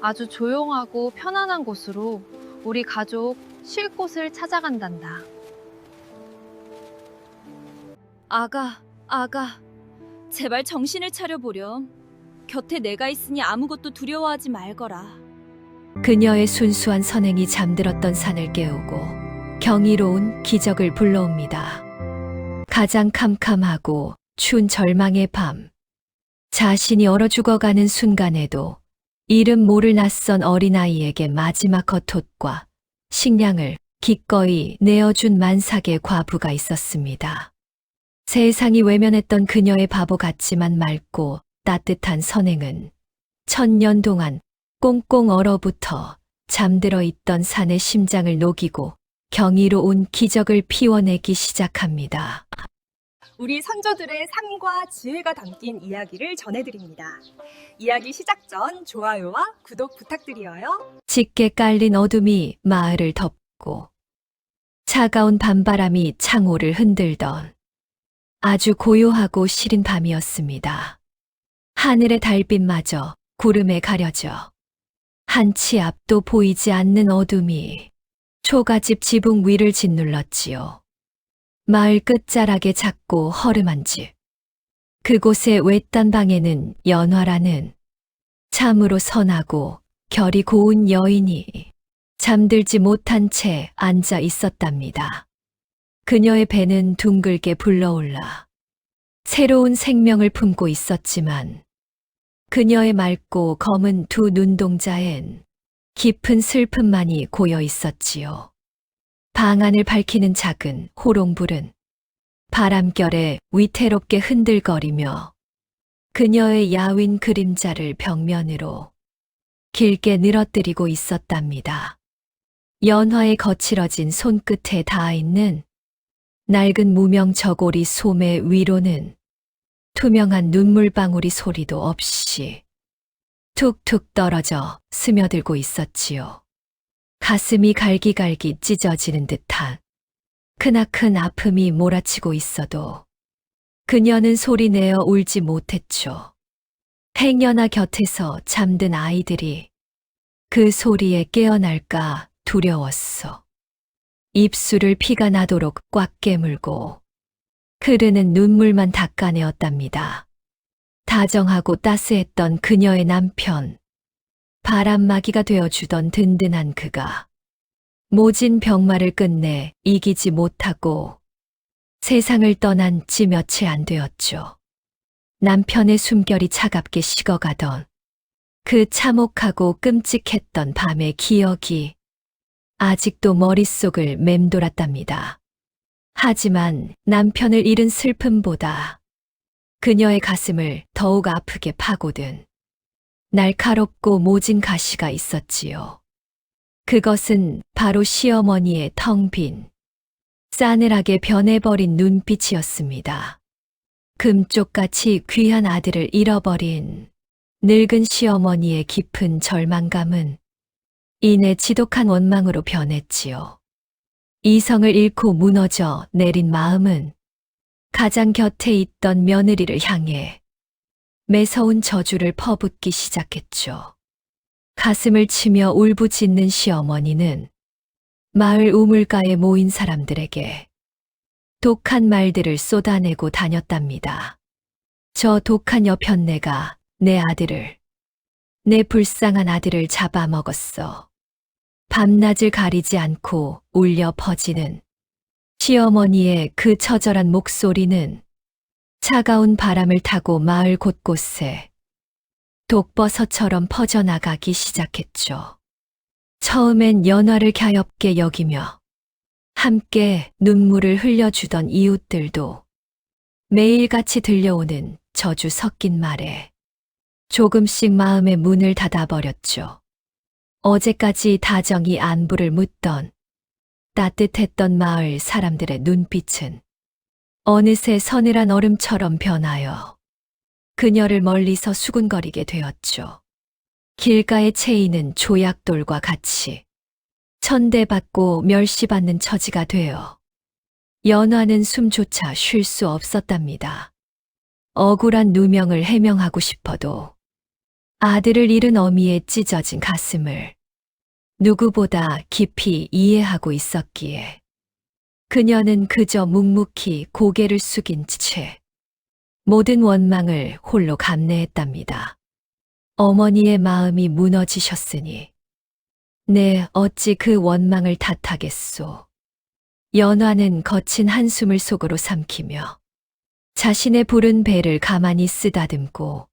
아주 조용하고 편안한 곳으로 우리 가족 쉴 곳을 찾아간단다. 아가, 제발 정신을 차려보렴. 곁에 내가 있으니 아무것도 두려워하지 말거라. 그녀의 순수한 선행이 잠들었던 산을 깨우고 경이로운 기적을 불러옵니다. 가장 캄캄하고 추운 절망의 밤, 자신이 얼어 죽어가는 순간에도 이름 모를 낯선 어린아이에게 마지막 겉옷과 식량을 기꺼이 내어준 만삭의 과부가 있었습니다. 세상이 외면했던 그녀의 바보 같지만 맑고 따뜻한 선행은 1000년 동안 꽁꽁 얼어붙어 잠들어 있던 산의 심장을 녹이고 경이로운 기적을 피워내기 시작합니다. 우리 선조들의 삶과 지혜가 담긴 이야기를 전해드립니다. 이야기 시작 전 좋아요와 구독 부탁드려요. 짙게 깔린 어둠이 마을을 덮고 차가운 밤바람이 창호를 흔들던 아주 고요하고 시린 밤이었습니다. 하늘의 달빛마저 구름에 가려져 한 치 앞도 보이지 않는 어둠이 초가집 지붕 위를 짓눌렀지요. 마을 끝자락에 작고 허름한 집. 그곳의 외딴 방에는 연화라는 참으로 선하고 결이 고운 여인이 잠들지 못한 채 앉아 있었답니다. 그녀의 배는 둥글게 불러올라 새로운 생명을 품고 있었지만 그녀의 맑고 검은 두 눈동자엔 깊은 슬픔만이 고여 있었지요. 방 안을 밝히는 작은 호롱불은 바람결에 위태롭게 흔들거리며 그녀의 야윈 그림자를 벽면으로 길게 늘어뜨리고 있었답니다. 연화의 거칠어진 손끝에 닿아 있는 낡은 무명 저고리 소매 위로는 투명한 눈물방울이 소리도 없이 툭툭 떨어져 스며들고 있었지요. 가슴이 갈기갈기 찢어지는 듯한 크나큰 아픔이 몰아치고 있어도 그녀는 소리내어 울지 못했죠. 행여나 곁에서 잠든 아이들이 그 소리에 깨어날까 두려웠어. 입술을 피가 나도록 꽉 깨물고 흐르는 눈물만 닦아내었답니다. 다정하고 따스했던 그녀의 남편, 바람막이가 되어주던 든든한 그가 모진 병마를 끝내 이기지 못하고 세상을 떠난 지 며칠 안 되었죠. 남편의 숨결이 차갑게 식어가던 그 참혹하고 끔찍했던 밤의 기억이 아직도 머릿속을 맴돌았답니다. 하지만 남편을 잃은 슬픔보다 그녀의 가슴을 더욱 아프게 파고든 날카롭고 모진 가시가 있었지요. 그것은 바로 시어머니의 텅 빈, 싸늘하게 변해버린 눈빛이었습니다. 금쪽같이 귀한 아들을 잃어버린 늙은 시어머니의 깊은 절망감은 이내 지독한 원망으로 변했지요. 이성을 잃고 무너져 내린 마음은 가장 곁에 있던 며느리를 향해 매서운 저주를 퍼붓기 시작했죠. 가슴을 치며 울부짖는 시어머니는 마을 우물가에 모인 사람들에게 독한 말들을 쏟아내고 다녔답니다. 저 독한 여편네가 내 아들을, 내 불쌍한 아들을 잡아먹었어. 밤낮을 가리지 않고 울려 퍼지는 시어머니의 그 처절한 목소리는 차가운 바람을 타고 마을 곳곳에 독버섯처럼 퍼져나가기 시작했죠. 처음엔 연화를 갸엽게 여기며 함께 눈물을 흘려주던 이웃들도 매일같이 들려오는 저주 섞인 말에 조금씩 마음의 문을 닫아버렸죠. 어제까지 다정히 안부를 묻던 따뜻했던 마을 사람들의 눈빛은 어느새 서늘한 얼음처럼 변하여 그녀를 멀리서 수군거리게 되었죠. 길가에 채이는 조약돌과 같이 천대받고 멸시받는 처지가 되어 연화는 숨조차 쉴 수 없었답니다. 억울한 누명을 해명하고 싶어도 아들을 잃은 어미의 찢어진 가슴을 누구보다 깊이 이해하고 있었기에 그녀는 그저 묵묵히 고개를 숙인 채 모든 원망을 홀로 감내했답니다. 어머니의 마음이 무너지셨으니 네, 어찌 그 원망을 탓하겠소. 연화는 거친 한숨을 속으로 삼키며 자신의 부른 배를 가만히 쓰다듬고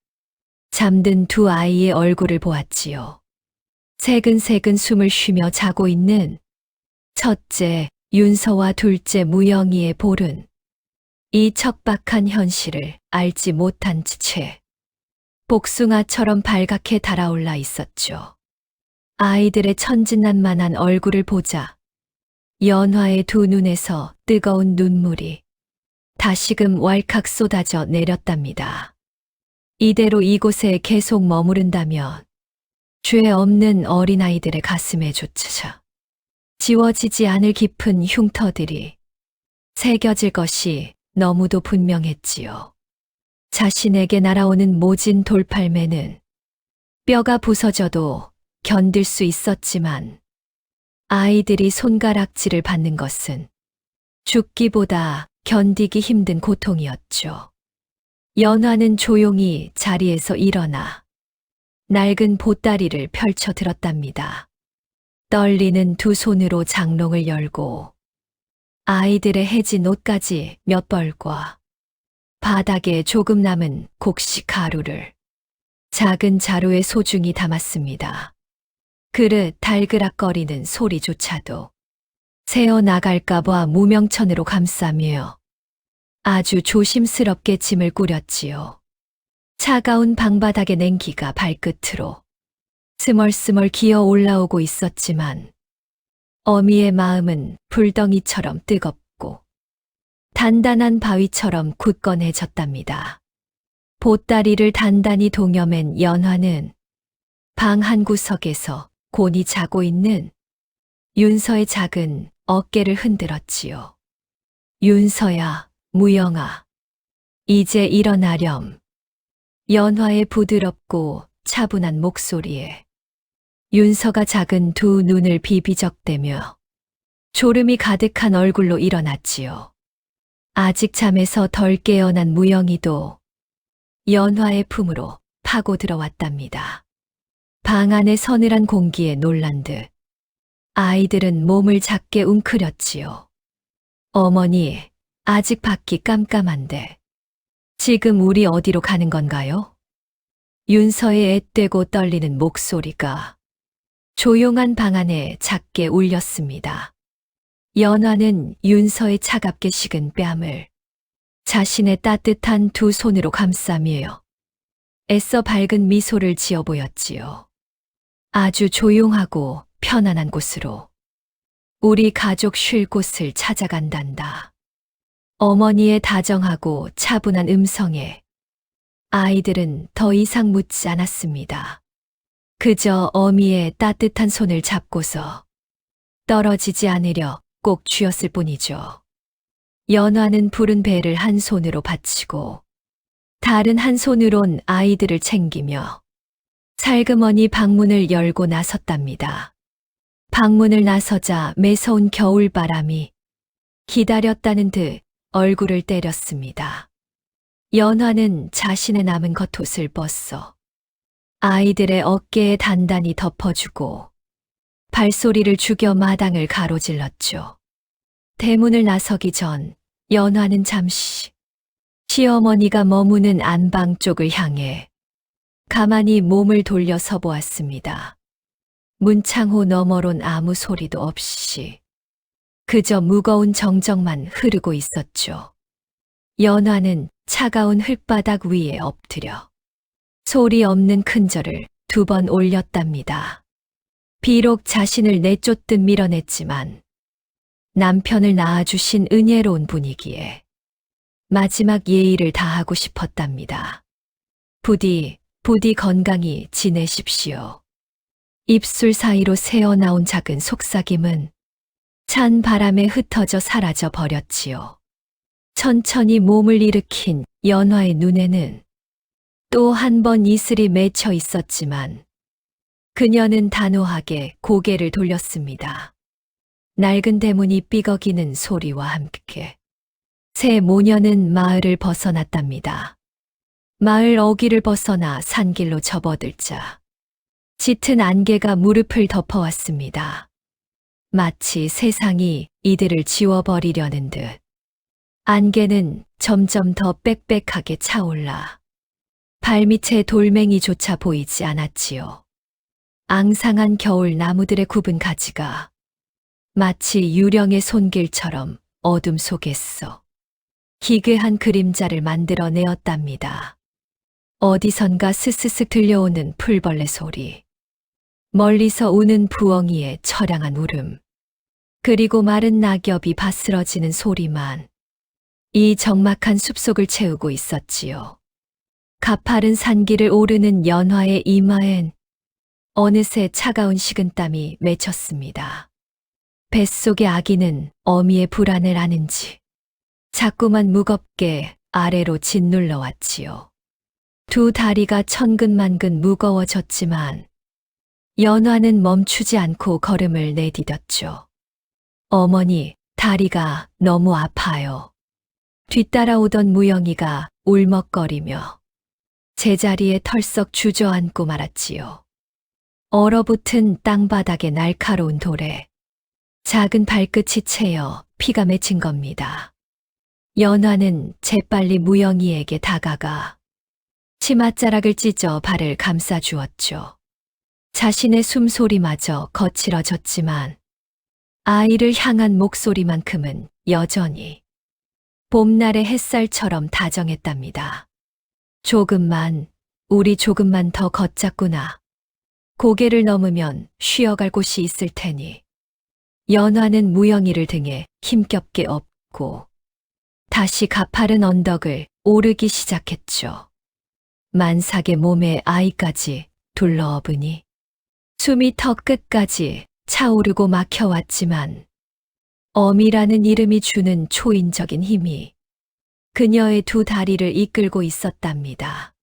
잠든 두 아이의 얼굴을 보았지요. 새근새근 숨을 쉬며 자고 있는 첫째 윤서와 둘째 무영이의 볼은 이 척박한 현실을 알지 못한 채 복숭아처럼 발갛게 달아올라 있었죠. 아이들의 천진난만한 얼굴을 보자 연화의 두 눈에서 뜨거운 눈물이 다시금 왈칵 쏟아져 내렸답니다. 이대로 이곳에 계속 머무른다면 죄 없는 어린아이들의 가슴에조차 지워지지 않을 깊은 흉터들이 새겨질 것이 너무도 분명했지요. 자신에게 날아오는 모진 돌팔매는 뼈가 부서져도 견딜 수 있었지만 아이들이 손가락질을 받는 것은 죽기보다 견디기 힘든 고통이었죠. 연화는 조용히 자리에서 일어나 낡은 보따리를 펼쳐 들었답니다. 떨리는 두 손으로 장롱을 열고 아이들의 해진 옷까지 몇 벌과 바닥에 조금 남은 곡식 가루를 작은 자루에 소중히 담았습니다. 그릇 달그락거리는 소리조차도 새어나갈까봐 무명천으로 감싸며 아주 조심스럽게 짐을 꾸렸지요. 차가운 방바닥의 냉기가 발끝으로 스멀스멀 기어 올라오고 있었지만 어미의 마음은 불덩이처럼 뜨겁고 단단한 바위처럼 굳건해졌답니다. 보따리를 단단히 동여맨 연화는 방 한 구석에서 곤히 자고 있는 윤서의 작은 어깨를 흔들었지요. 윤서야, 무영아, 이제 일어나렴. 연화의 부드럽고 차분한 목소리에 윤서가 작은 두 눈을 비비적대며 졸음이 가득한 얼굴로 일어났지요. 아직 잠에서 덜 깨어난 무영이도 연화의 품으로 파고 들어왔답니다. 방 안의 서늘한 공기에 놀란 듯 아이들은 몸을 작게 웅크렸지요. 어머니, 아직 밖이 깜깜한데 지금 우리 어디로 가는 건가요? 윤서의 앳되고 떨리는 목소리가 조용한 방 안에 작게 울렸습니다. 연화는 윤서의 차갑게 식은 뺨을 자신의 따뜻한 두 손으로 감싸며 애써 밝은 미소를 지어 보였지요. 아주 조용하고 편안한 곳으로 우리 가족 쉴 곳을 찾아간단다. 어머니의 다정하고 차분한 음성에 아이들은 더 이상 묻지 않았습니다. 그저 어미의 따뜻한 손을 잡고서 떨어지지 않으려 꼭 쥐었을 뿐이죠. 연화는 푸른 배를 한 손으로 받치고 다른 한 손으론 아이들을 챙기며 살그머니 방문을 열고 나섰답니다. 방문을 나서자 매서운 겨울바람이 기다렸다는 듯 얼굴을 때렸습니다. 연화는 자신의 남은 겉옷을 벗어 아이들의 어깨에 단단히 덮어주고 발소리를 죽여 마당을 가로질렀죠. 대문을 나서기 전 연화는 잠시 시어머니가 머무는 안방 쪽을 향해 가만히 몸을 돌려서 보았습니다. 문창호 너머론 아무 소리도 없이 그저 무거운 정적만 흐르고 있었죠. 연화는 차가운 흙바닥 위에 엎드려 소리 없는 큰절을 2번 올렸답니다. 비록 자신을 내쫓듯 밀어냈지만 남편을 낳아주신 은혜로운 분이기에 마지막 예의를 다하고 싶었답니다. 부디 건강히 지내십시오. 입술 사이로 새어나온 작은 속삭임은 찬 바람에 흩어져 사라져 버렸지요. 천천히 몸을 일으킨 연화의 눈에는 또 한 번 이슬이 맺혀 있었지만 그녀는 단호하게 고개를 돌렸습니다. 낡은 대문이 삐걱이는 소리와 함께 새 모녀는 마을을 벗어났답니다. 마을 어귀를 벗어나 산길로 접어들자 짙은 안개가 무릎을 덮어왔습니다. 마치 세상이 이들을 지워버리려는 듯. 안개는 점점 더 빽빽하게 차올라 발밑에 돌멩이조차 보이지 않았지요. 앙상한 겨울 나무들의 굽은 가지가 마치 유령의 손길처럼 어둠 속에서 기괴한 그림자를 만들어내었답니다. 어디선가 스스슥 들려오는 풀벌레 소리, 멀리서 우는 부엉이의 처량한 울음, 그리고 마른 낙엽이 바스러지는 소리만 이 적막한 숲속을 채우고 있었지요. 가파른 산길을 오르는 연화의 이마엔 어느새 차가운 식은땀이 맺혔습니다. 뱃속의 아기는 어미의 불안을 아는지 자꾸만 무겁게 아래로 짓눌러 왔지요. 두 다리가 천근만근 무거워졌지만 연화는 멈추지 않고 걸음을 내디뎠죠. 어머니, 다리가 너무 아파요. 뒤따라오던 무영이가 울먹거리며 제자리에 털썩 주저앉고 말았지요. 얼어붙은 땅바닥의 날카로운 돌에 작은 발끝이 채여 피가 맺힌 겁니다. 연화는 재빨리 무영이에게 다가가 치맛자락을 찢어 발을 감싸주었죠. 자신의 숨소리마저 거칠어졌지만 아이를 향한 목소리만큼은 여전히 봄날의 햇살처럼 다정했답니다. 우리 조금만 더 걷자꾸나. 고개를 넘으면 쉬어갈 곳이 있을 테니. 연화는 무영이를 등에 힘겹게 업고 다시 가파른 언덕을 오르기 시작했죠. 만삭의 몸에 아이까지 둘러업으니 숨이 턱 끝까지 차오르고 막혀왔지만 어미라는 이름이 주는 초인적인 힘이 그녀의 두 다리를 이끌고 있었답니다.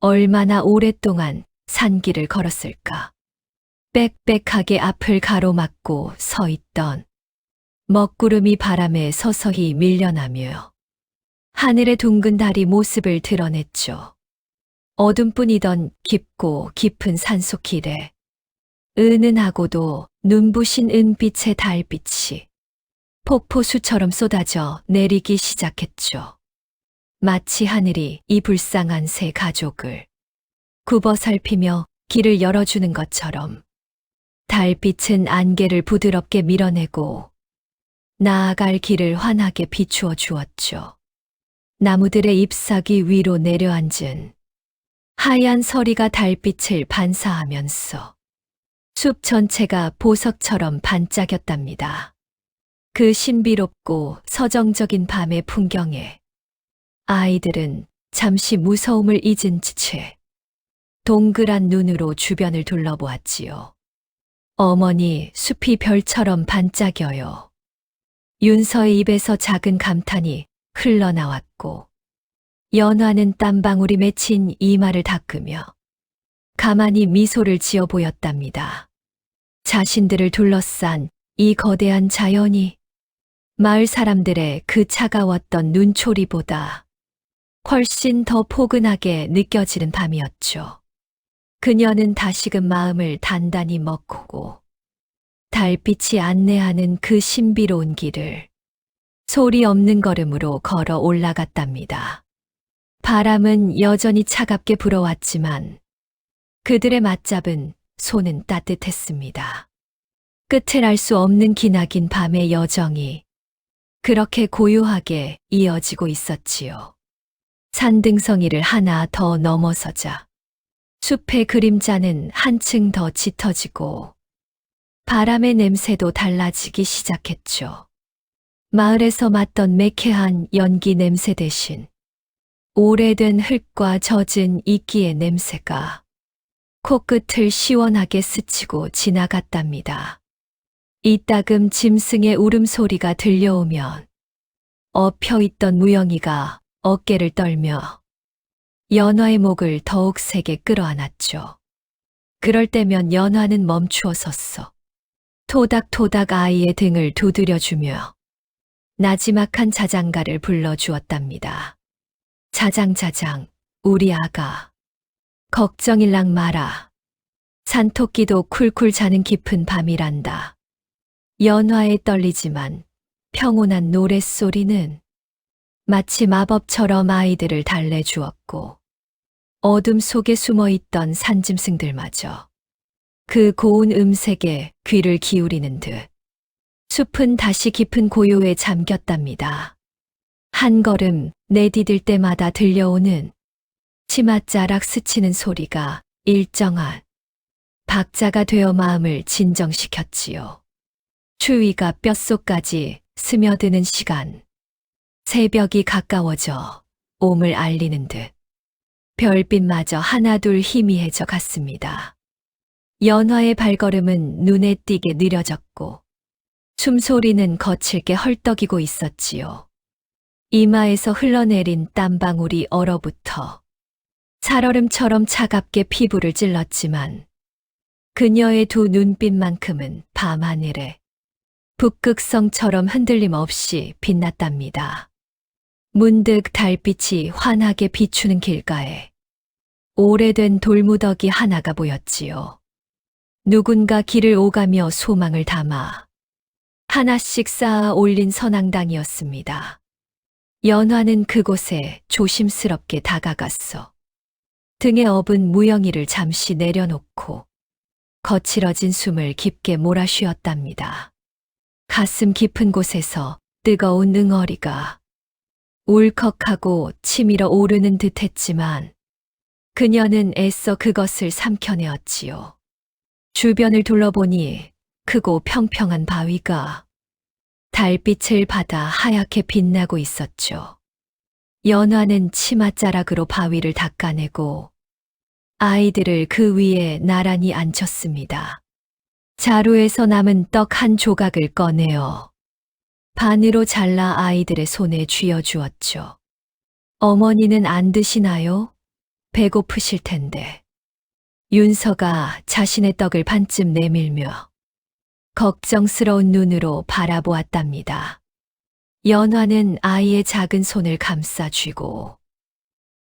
얼마나 오랫동안 산길을 걸었을까. 빽빽하게 앞을 가로막고 서 있던 먹구름이 바람에 서서히 밀려나며 하늘의 둥근 달이 모습을 드러냈죠. 어둠뿐이던 깊고 깊은 산속 길에 은은하고도 눈부신 은빛의 달빛이 폭포수처럼 쏟아져 내리기 시작했죠. 마치 하늘이 이 불쌍한 새 가족을 굽어 살피며 길을 열어주는 것처럼 달빛은 안개를 부드럽게 밀어내고 나아갈 길을 환하게 비추어 주었죠. 나무들의 잎사귀 위로 내려앉은 하얀 서리가 달빛을 반사하면서 숲 전체가 보석처럼 반짝였답니다. 그 신비롭고 서정적인 밤의 풍경에 아이들은 잠시 무서움을 잊은 채 동그란 눈으로 주변을 둘러보았지요. 어머니, 숲이 별처럼 반짝여요. 윤서의 입에서 작은 감탄이 흘러나왔고 연화는 땀방울이 맺힌 이마를 닦으며 가만히 미소를 지어 보였답니다. 자신들을 둘러싼 이 거대한 자연이 마을 사람들의 그 차가웠던 눈초리보다 훨씬 더 포근하게 느껴지는 밤이었죠. 그녀는 다시금 마음을 단단히 먹고 달빛이 안내하는 그 신비로운 길을 소리 없는 걸음으로 걸어 올라갔답니다. 바람은 여전히 차갑게 불어왔지만 그들의 맞잡은 손은 따뜻했습니다. 끝을 알 수 없는 기나긴 밤의 여정이 그렇게 고요하게 이어지고 있었지요. 산등성이를 하나 더 넘어서자 숲의 그림자는 한층 더 짙어지고 바람의 냄새도 달라지기 시작했죠. 마을에서 맡던 매캐한 연기 냄새 대신 오래된 흙과 젖은 이끼의 냄새가 코끝을 시원하게 스치고 지나갔답니다. 이따금 짐승의 울음소리가 들려오면 엎혀있던 무영이가 어깨를 떨며 연화의 목을 더욱 세게 끌어안았죠. 그럴 때면 연화는 멈추어 섰어. 토닥토닥 아이의 등을 두드려주며 나지막한 자장가를 불러주었답니다. 자장자장, 우리 아가. 걱정일랑 마라. 산토끼도 쿨쿨 자는 깊은 밤이란다. 연화에 떨리지만 평온한 노랫소리는 마치 마법처럼 아이들을 달래주었고 어둠 속에 숨어있던 산짐승들마저 그 고운 음색에 귀를 기울이는 듯 숲은 다시 깊은 고요에 잠겼답니다. 한 걸음 내디딜 때마다 들려오는 치맛자락 스치는 소리가 일정한 박자가 되어 마음을 진정시켰지요. 추위가 뼛속까지 스며드는 시간. 새벽이 가까워져 옴을 알리는 듯 별빛마저 하나둘 희미해져 갔습니다. 연화의 발걸음은 눈에 띄게 느려졌고 숨소리는 거칠게 헐떡이고 있었지요. 이마에서 흘러내린 땀방울이 얼어붙어 살얼음처럼 차갑게 피부를 찔렀지만 그녀의 두 눈빛만큼은 밤하늘에 북극성처럼 흔들림 없이 빛났답니다. 문득 달빛이 환하게 비추는 길가에 오래된 돌무더기 하나가 보였지요. 누군가 길을 오가며 소망을 담아 하나씩 쌓아 올린 선앙당이었습니다. 연화는 그곳에 조심스럽게 다가갔어. 등에 업은 무영이를 잠시 내려놓고 거칠어진 숨을 깊게 몰아쉬었답니다. 가슴 깊은 곳에서 뜨거운 응어리가 울컥하고 치밀어 오르는 듯했지만 그녀는 애써 그것을 삼켜내었지요. 주변을 둘러보니 크고 평평한 바위가 달빛을 받아 하얗게 빛나고 있었죠. 연화는 치맛자락으로 바위를 닦아내고 아이들을 그 위에 나란히 앉혔습니다. 자루에서 남은 떡 한 조각을 꺼내어 반으로 잘라 아이들의 손에 쥐어주었죠. 어머니는 안 드시나요? 배고프실 텐데. 윤서가 자신의 떡을 반쯤 내밀며 걱정스러운 눈으로 바라보았답니다. 연화는 아이의 작은 손을 감싸 쥐고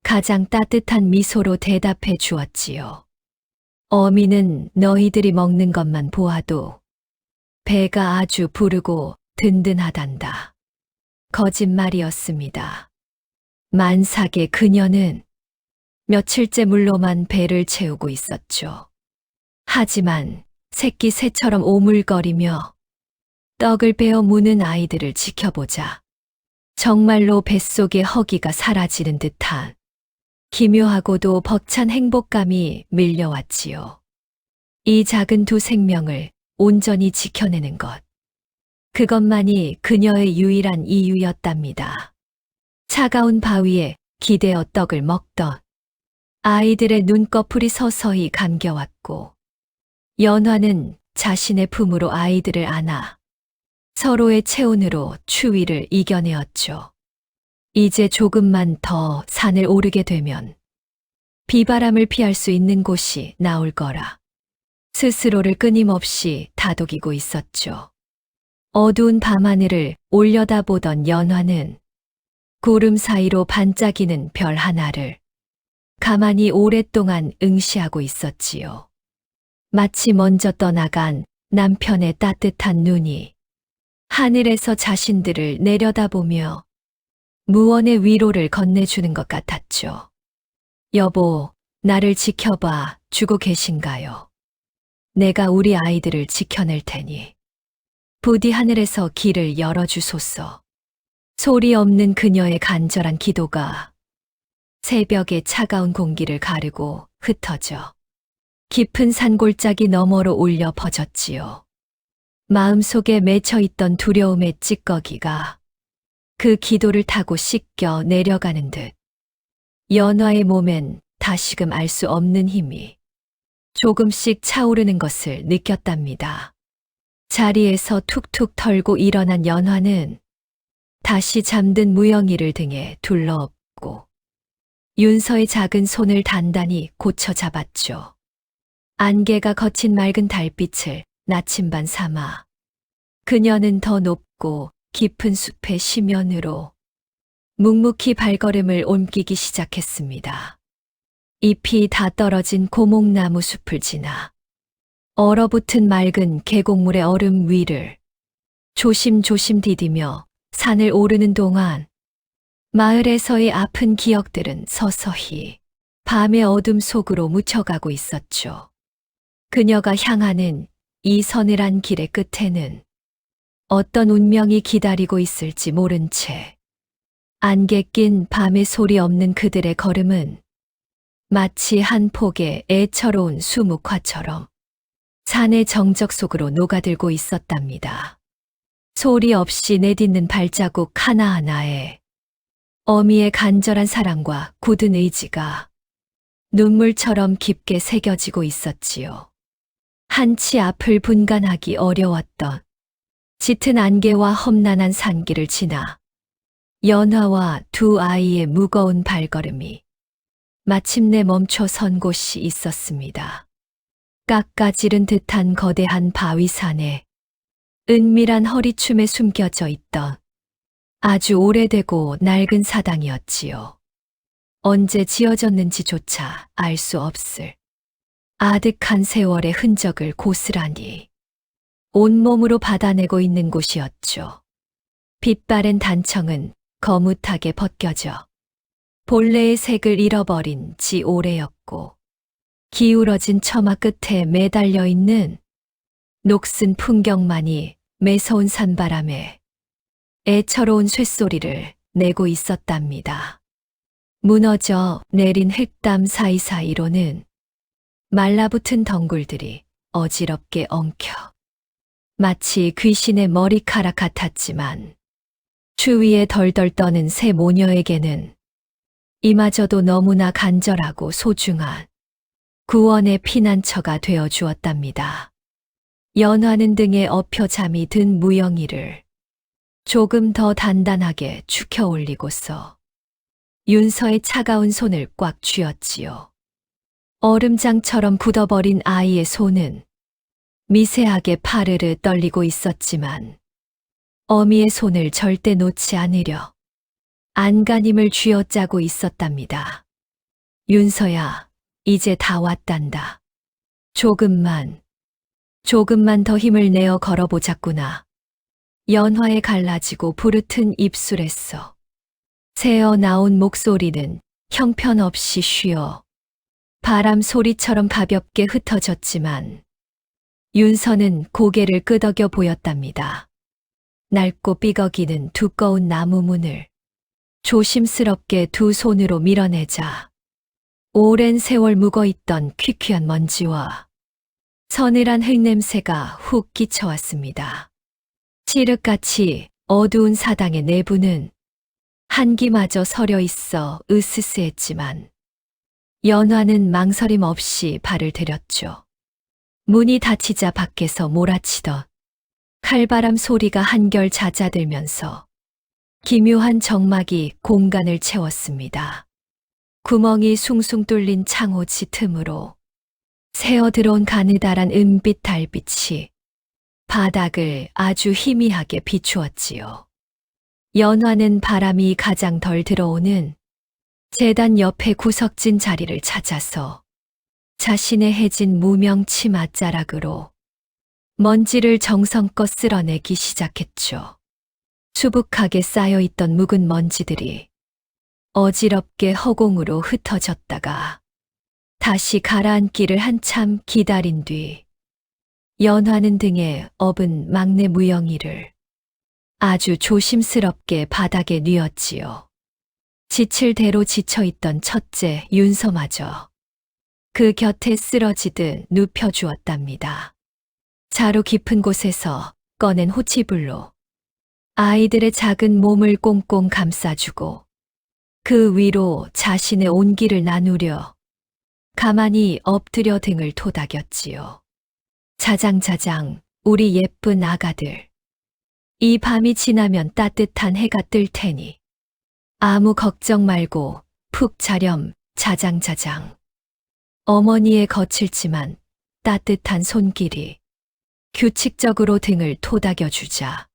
가장 따뜻한 미소로 대답해 주었지요. 어미는 너희들이 먹는 것만 보아도 배가 아주 부르고 든든하단다. 거짓말이었습니다. 만삭의 그녀는 며칠째 물로만 배를 채우고 있었죠. 하지만 새끼 새처럼 오물거리며 떡을 베어 무는 아이들을 지켜보자 정말로 뱃속의 허기가 사라지는 듯한 기묘하고도 벅찬 행복감이 밀려왔지요. 이 작은 두 생명을 온전히 지켜내는 것. 그것만이 그녀의 유일한 이유였답니다. 차가운 바위에 기대어 떡을 먹던 아이들의 눈꺼풀이 서서히 감겨왔고 연화는 자신의 품으로 아이들을 안아 서로의 체온으로 추위를 이겨내었죠. 이제 조금만 더 산을 오르게 되면 비바람을 피할 수 있는 곳이 나올 거라 스스로를 끊임없이 다독이고 있었죠. 어두운 밤하늘을 올려다보던 연화는 구름 사이로 반짝이는 별 하나를 가만히 오랫동안 응시하고 있었지요. 마치 먼저 떠나간 남편의 따뜻한 눈이 하늘에서 자신들을 내려다보며 무언의 위로를 건네주는 것 같았죠. 여보, 나를 지켜봐 주고 계신가요? 내가 우리 아이들을 지켜낼 테니 부디 하늘에서 길을 열어주소서. 소리 없는 그녀의 간절한 기도가 새벽의 차가운 공기를 가르고 흩어져 깊은 산골짜기 너머로 울려 퍼졌지요. 마음속에 맺혀있던 두려움의 찌꺼기가 그 기도를 타고 씻겨 내려가는 듯 연화의 몸엔 다시금 알 수 없는 힘이 조금씩 차오르는 것을 느꼈답니다. 자리에서 툭툭 털고 일어난 연화는 다시 잠든 무영이를 등에 둘러업고 윤서의 작은 손을 단단히 고쳐 잡았죠. 안개가 거친 맑은 달빛을 나침반 삼아 그녀는 더 높고 깊은 숲의 심연으로 묵묵히 발걸음을 옮기기 시작했습니다. 잎이 다 떨어진 고목나무 숲을 지나 얼어붙은 맑은 계곡물의 얼음 위를 조심조심 디디며 산을 오르는 동안 마을에서의 아픈 기억들은 서서히 밤의 어둠 속으로 묻혀가고 있었죠. 그녀가 향하는 이 서늘한 길의 끝에는 어떤 운명이 기다리고 있을지 모른 채 안개 낀 밤의 소리 없는 그들의 걸음은 마치 한 폭의 애처로운 수묵화처럼 산의 정적 속으로 녹아들고 있었답니다. 소리 없이 내딛는 발자국 하나하나에 어미의 간절한 사랑과 굳은 의지가 눈물처럼 깊게 새겨지고 있었지요. 한치 앞을 분간하기 어려웠던 짙은 안개와 험난한 산길을 지나 연화와 두 아이의 무거운 발걸음이 마침내 멈춰 선 곳이 있었습니다. 깎아지른 듯한 거대한 바위산에 은밀한 허리춤에 숨겨져 있던 아주 오래되고 낡은 사당이었지요. 언제 지어졌는지조차 알 수 없을 아득한 세월의 흔적을 고스란히 온몸으로 받아내고 있는 곳이었죠. 빛바랜 단청은 거뭇하게 벗겨져 본래의 색을 잃어버린 지 오래였고 기울어진 처마 끝에 매달려 있는 녹슨 풍경만이 매서운 산바람에 애처로운 쇳소리를 내고 있었답니다. 무너져 내린 흙담 사이사이로는 말라붙은 덩굴들이 어지럽게 엉켜 마치 귀신의 머리카락 같았지만 추위에 덜덜 떠는 새 모녀에게는 이마저도 너무나 간절하고 소중한 구원의 피난처가 되어 주었답니다. 연화는 등에 엎여 잠이 든 무영이를 조금 더 단단하게 축혀 올리고서 윤서의 차가운 손을 꽉 쥐었지요. 얼음장처럼 굳어버린 아이의 손은 미세하게 파르르 떨리고 있었지만 어미의 손을 절대 놓지 않으려 안간힘을 쥐어짜고 있었답니다. 윤서야, 이제 다 왔단다. 조금만 더 힘을 내어 걸어보자꾸나. 연화에 갈라지고 부르튼 입술에서 새어 나온 목소리는 형편없이 쉬어 바람 소리처럼 가볍게 흩어졌지만 윤서는 고개를 끄덕여 보였답니다. 낡고 삐걱이는 두꺼운 나무 문을 조심스럽게 두 손으로 밀어내자 오랜 세월 묵어있던 퀴퀴한 먼지와 서늘한 흙냄새가 훅 끼쳐왔습니다. 칠흑같이 어두운 사당의 내부는 한기마저 서려 있어 으스스했지만 연화는 망설임 없이 발을 들였죠. 문이 닫히자 밖에서 몰아치던 칼바람 소리가 한결 잦아들면서 기묘한 정막이 공간을 채웠습니다. 구멍이 숭숭 뚫린 창호지 틈으로 새어 들어온 가느다란 은빛 달빛이 바닥을 아주 희미하게 비추었지요. 연화는 바람이 가장 덜 들어오는 제단 옆에 구석진 자리를 찾아서 자신의 해진 무명 치맛자락으로 먼지를 정성껏 쓸어내기 시작했죠. 수북하게 쌓여있던 묵은 먼지들이 어지럽게 허공으로 흩어졌다가 다시 가라앉기를 한참 기다린 뒤 연화는 등에 업은 막내 무영이를 아주 조심스럽게 바닥에 뉘었지요. 지칠 대로 지쳐있던 첫째 윤서마저 그 곁에 쓰러지듯 눕혀주었답니다. 자루 깊은 곳에서 꺼낸 호치불로 아이들의 작은 몸을 꽁꽁 감싸주고 그 위로 자신의 온기를 나누려 가만히 엎드려 등을 토닥였지요. 자장자장 우리 예쁜 아가들. 이 밤이 지나면 따뜻한 해가 뜰 테니 아무 걱정 말고 푹 자렴 자장자장. 어머니의 거칠지만 따뜻한 손길이 규칙적으로 등을 토닥여주자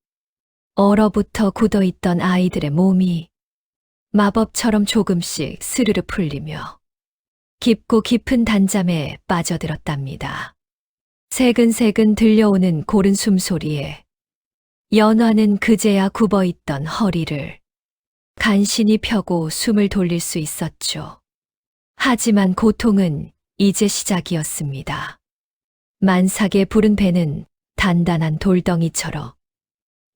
얼어붙어 굳어있던 아이들의 몸이 마법처럼 조금씩 스르르 풀리며 깊고 깊은 단잠에 빠져들었답니다. 새근새근 들려오는 고른 숨소리에 연화는 그제야 굽어있던 허리를 간신히 펴고 숨을 돌릴 수 있었죠. 하지만 고통은 이제 시작이었습니다. 만삭의 부른 배는 단단한 돌덩이처럼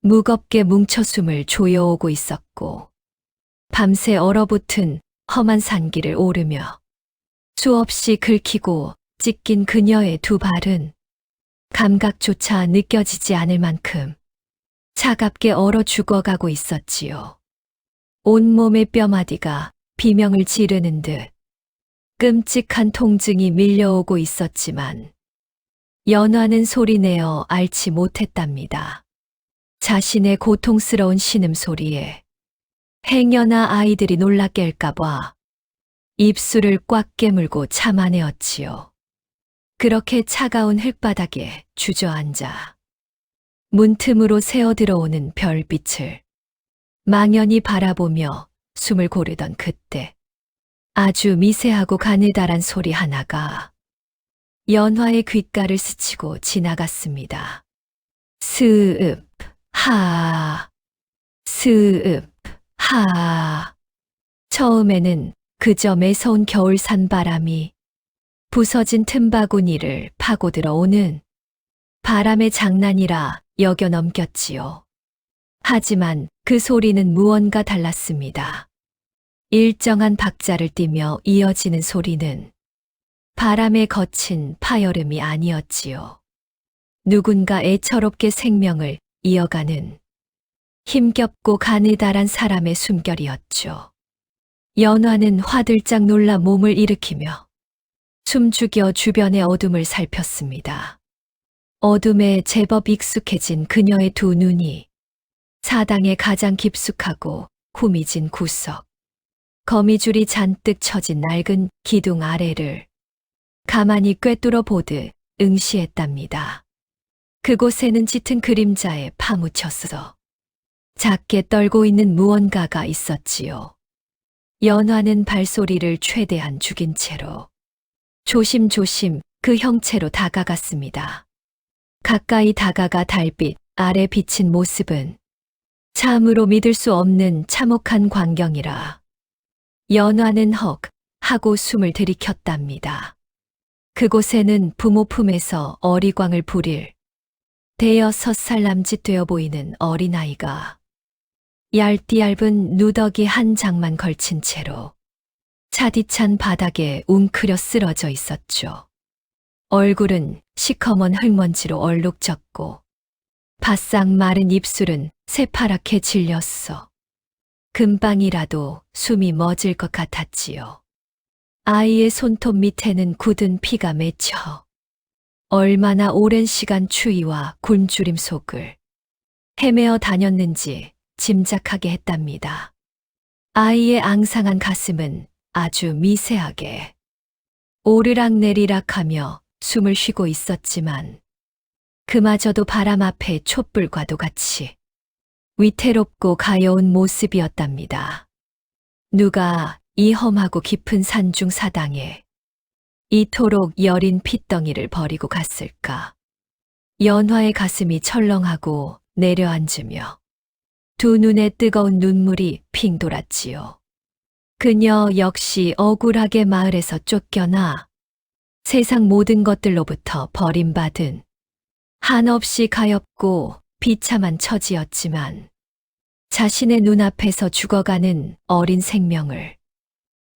무겁게 뭉쳐 숨을 조여오고 있었고 밤새 얼어붙은 험한 산길을 오르며 수없이 긁히고 찢긴 그녀의 두 발은 감각조차 느껴지지 않을 만큼 차갑게 얼어 죽어가고 있었지요. 온몸의 뼈마디가 비명을 지르는 듯 끔찍한 통증이 밀려오고 있었지만 연화는 소리내어 앓지 못했답니다. 자신의 고통스러운 신음소리에 행여나 아이들이 놀라 깰까봐 입술을 꽉 깨물고 참아내었지요. 그렇게 차가운 흙바닥에 주저앉아 문틈으로 새어들어오는 별빛을 망연히 바라보며 숨을 고르던 그때 아주 미세하고 가느다란 소리 하나가 연화의 귓가를 스치고 지나갔습니다. 스읍, 하, 스읍, 하. 처음에는 그저 매서운 겨울 산바람이 부서진 틈바구니를 파고들어 오는 바람의 장난이라 여겨 넘겼지요. 하지만 그 소리는 무언가 달랐습니다. 일정한 박자를 띠며 이어지는 소리는 바람에 거친 파여름이 아니었지요. 누군가 애처롭게 생명을 이어가는 힘겹고 가느다란 사람의 숨결이었죠. 연화는 화들짝 놀라 몸을 일으키며 숨죽여 주변의 어둠을 살폈습니다. 어둠에 제법 익숙해진 그녀의 두 눈이 사당의 가장 깊숙하고 후미진 구석, 거미줄이 잔뜩 쳐진 낡은 기둥 아래를 가만히 꿰뚫어 보듯 응시했답니다. 그곳에는 짙은 그림자에 파묻혔어 작게 떨고 있는 무언가가 있었지요. 연화는 발소리를 최대한 죽인 채로 조심조심 그 형체로 다가갔습니다. 가까이 다가가 달빛 아래 비친 모습은 참으로 믿을 수 없는 참혹한 광경이라 연화는 헉 하고 숨을 들이켰답니다. 그곳에는 부모 품에서 어리광을 부릴 대여섯 살 남짓 되어 보이는 어린아이가 얇디 얇은 누더기 한 장만 걸친 채로 차디찬 바닥에 웅크려 쓰러져 있었죠. 얼굴은 시커먼 흙먼지로 얼룩졌고 바싹 마른 입술은 새파랗게 질렸어. 금방이라도 숨이 멎을 것 같았지요. 아이의 손톱 밑에는 굳은 피가 맺혀 얼마나 오랜 시간 추위와 굶주림 속을 헤매어 다녔는지 짐작하게 했답니다. 아이의 앙상한 가슴은 아주 미세하게 오르락내리락하며 숨을 쉬고 있었지만 그마저도 바람 앞에 촛불과도 같이 위태롭고 가여운 모습이었답니다. 누가 이 험하고 깊은 산중 사당에 이토록 여린 핏덩이를 버리고 갔을까? 연화의 가슴이 철렁하고 내려앉으며 두 눈에 뜨거운 눈물이 핑 돌았지요. 그녀 역시 억울하게 마을에서 쫓겨나 세상 모든 것들로부터 버림받은 한없이 가엾고 비참한 처지였지만 자신의 눈앞에서 죽어가는 어린 생명을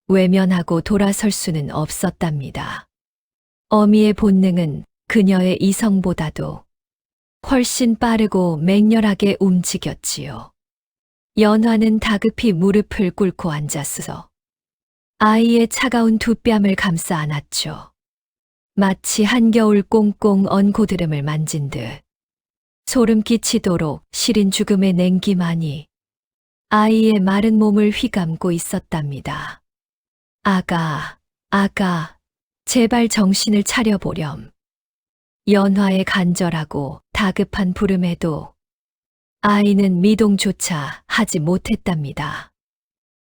외면하고 돌아설 수는 없었답니다. 어미의 본능은 그녀의 이성보다도 훨씬 빠르고 맹렬하게 움직였지요. 연화는 다급히 무릎을 꿇고 앉았어 아이의 차가운 두 뺨을 감싸 안았죠. 마치 한겨울 꽁꽁 언 고드름을 만진 듯 소름 끼치도록 시린 죽음의 냉기만이 아이의 마른 몸을 휘감고 있었답니다. 아가, 제발 정신을 차려보렴. 연화의 간절하고 다급한 부름에도 아이는 미동조차 하지 못했답니다.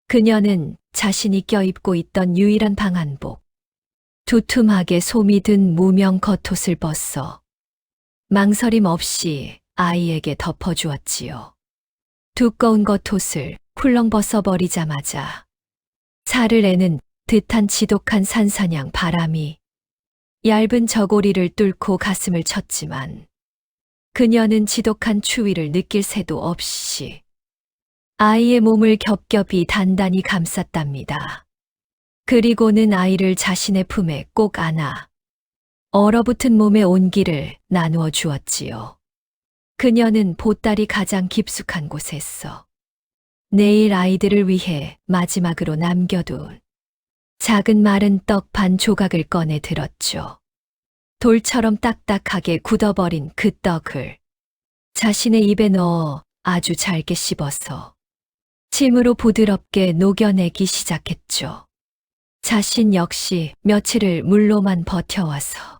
그녀는 자신이 껴입고 있던 유일한 방한복, 두툼하게 솜이 든 무명 겉옷을 벗어 망설임 없이 아이에게 덮어주었지요. 두꺼운 겉옷을 훌렁 벗어버리자마자 살을 내는 듯한 지독한 산사냥 바람이 얇은 저고리를 뚫고 가슴을 쳤지만 그녀는 지독한 추위를 느낄 새도 없이 아이의 몸을 겹겹이 단단히 감쌌답니다. 그리고는 아이를 자신의 품에 꼭 안아 얼어붙은 몸의 온기를 나누어 주었지요. 그녀는 보따리 가장 깊숙한 곳에서 내일 아이들을 위해 마지막으로 남겨둔 작은 마른 떡 반 조각을 꺼내 들었죠. 돌처럼 딱딱하게 굳어버린 그 떡을 자신의 입에 넣어 아주 잘게 씹어서 침으로 부드럽게 녹여내기 시작했죠. 자신 역시 며칠을 물로만 버텨와서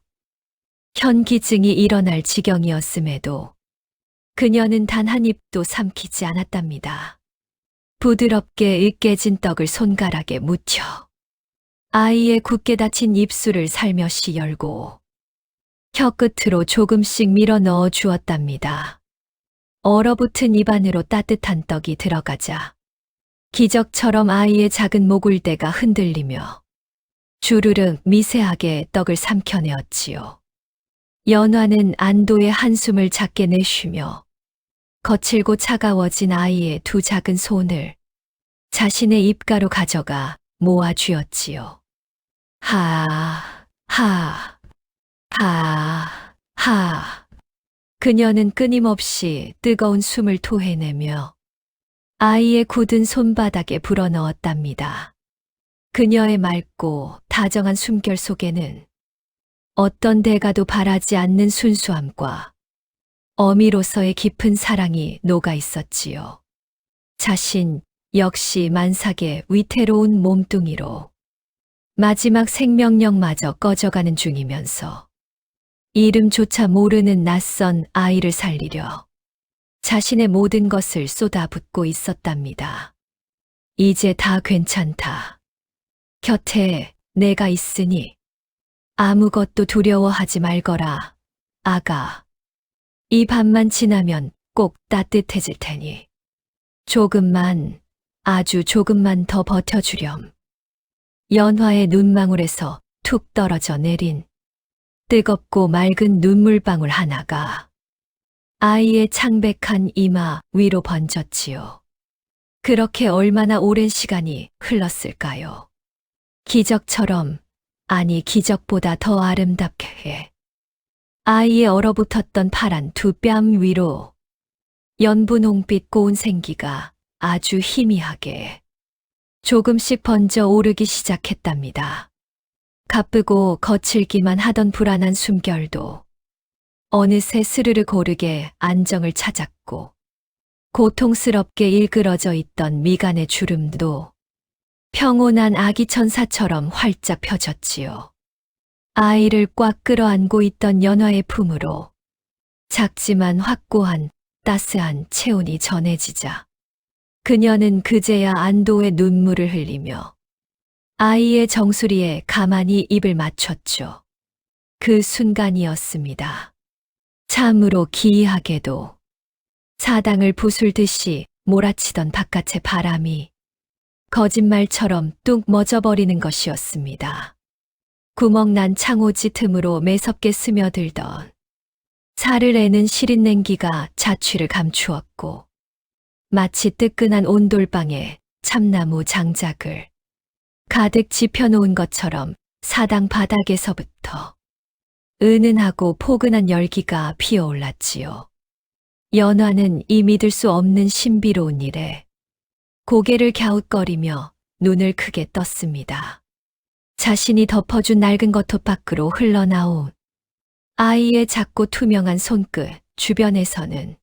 현기증이 일어날 지경이었음에도 그녀는 단 한 입도 삼키지 않았답니다. 부드럽게 으깨진 떡을 손가락에 묻혀 아이의 굳게 닫힌 입술을 살며시 열고 혀끝으로 조금씩 밀어 넣어 주었답니다. 얼어붙은 입안으로 따뜻한 떡이 들어가자 기적처럼 아이의 작은 모굴대가 흔들리며 주르륵 미세하게 떡을 삼켜내었지요. 연화는 안도의 한숨을 작게 내쉬며 거칠고 차가워진 아이의 두 작은 손을 자신의 입가로 가져가 모아 쥐었지요. 하. 그녀는 끊임없이 뜨거운 숨을 토해내며 아이의 굳은 손바닥에 불어넣었답니다. 그녀의 맑고 다정한 숨결 속에는 어떤 대가도 바라지 않는 순수함과 어미로서의 깊은 사랑이 녹아 있었지요. 자신 역시 만삭의 위태로운 몸뚱이로 마지막 생명력마저 꺼져가는 중이면서 이름조차 모르는 낯선 아이를 살리려 자신의 모든 것을 쏟아붓고 있었답니다. 이제 다 괜찮다. 곁에 내가 있으니 아무것도 두려워하지 말거라, 아가. 이 밤만 지나면 꼭 따뜻해질 테니 조금만, 아주 조금만 더 버텨주렴. 연화의 눈망울에서 툭 떨어져 내린 뜨겁고 맑은 눈물방울 하나가 아이의 창백한 이마 위로 번졌지요. 그렇게 얼마나 오랜 시간이 흘렀을까요? 기적처럼, 아니 기적보다 더 아름답게 아이의 얼어붙었던 파란 두 뺨 위로 연분홍빛 고운 생기가 아주 희미하게 조금씩 번져 오르기 시작했답니다. 가쁘고 거칠기만 하던 불안한 숨결도 어느새 스르르 고르게 안정을 찾았고 고통스럽게 일그러져 있던 미간의 주름도 평온한 아기 천사처럼 활짝 펴졌지요. 아이를 꽉 끌어안고 있던 연화의 품으로 작지만 확고한 따스한 체온이 전해지자 그녀는 그제야 안도의 눈물을 흘리며 아이의 정수리에 가만히 입을 맞췄죠. 그 순간이었습니다. 참으로 기이하게도 사당을 부술듯이 몰아치던 바깥의 바람이 거짓말처럼 뚝 멎어버리는 것이었습니다. 구멍난 창호지 틈으로 매섭게 스며들던 살을 내는 시린 냉기가 자취를 감추었고 마치 뜨끈한 온돌방에 참나무 장작을 가득 지펴놓은 것처럼 사당 바닥에서부터 은은하고 포근한 열기가 피어올랐지요. 연화는 이 믿을 수 없는 신비로운 일에 고개를 갸웃거리며 눈을 크게 떴습니다. 자신이 덮어준 낡은 겉옷 밖으로 흘러나온 아이의 작고 투명한 손끝 주변에서는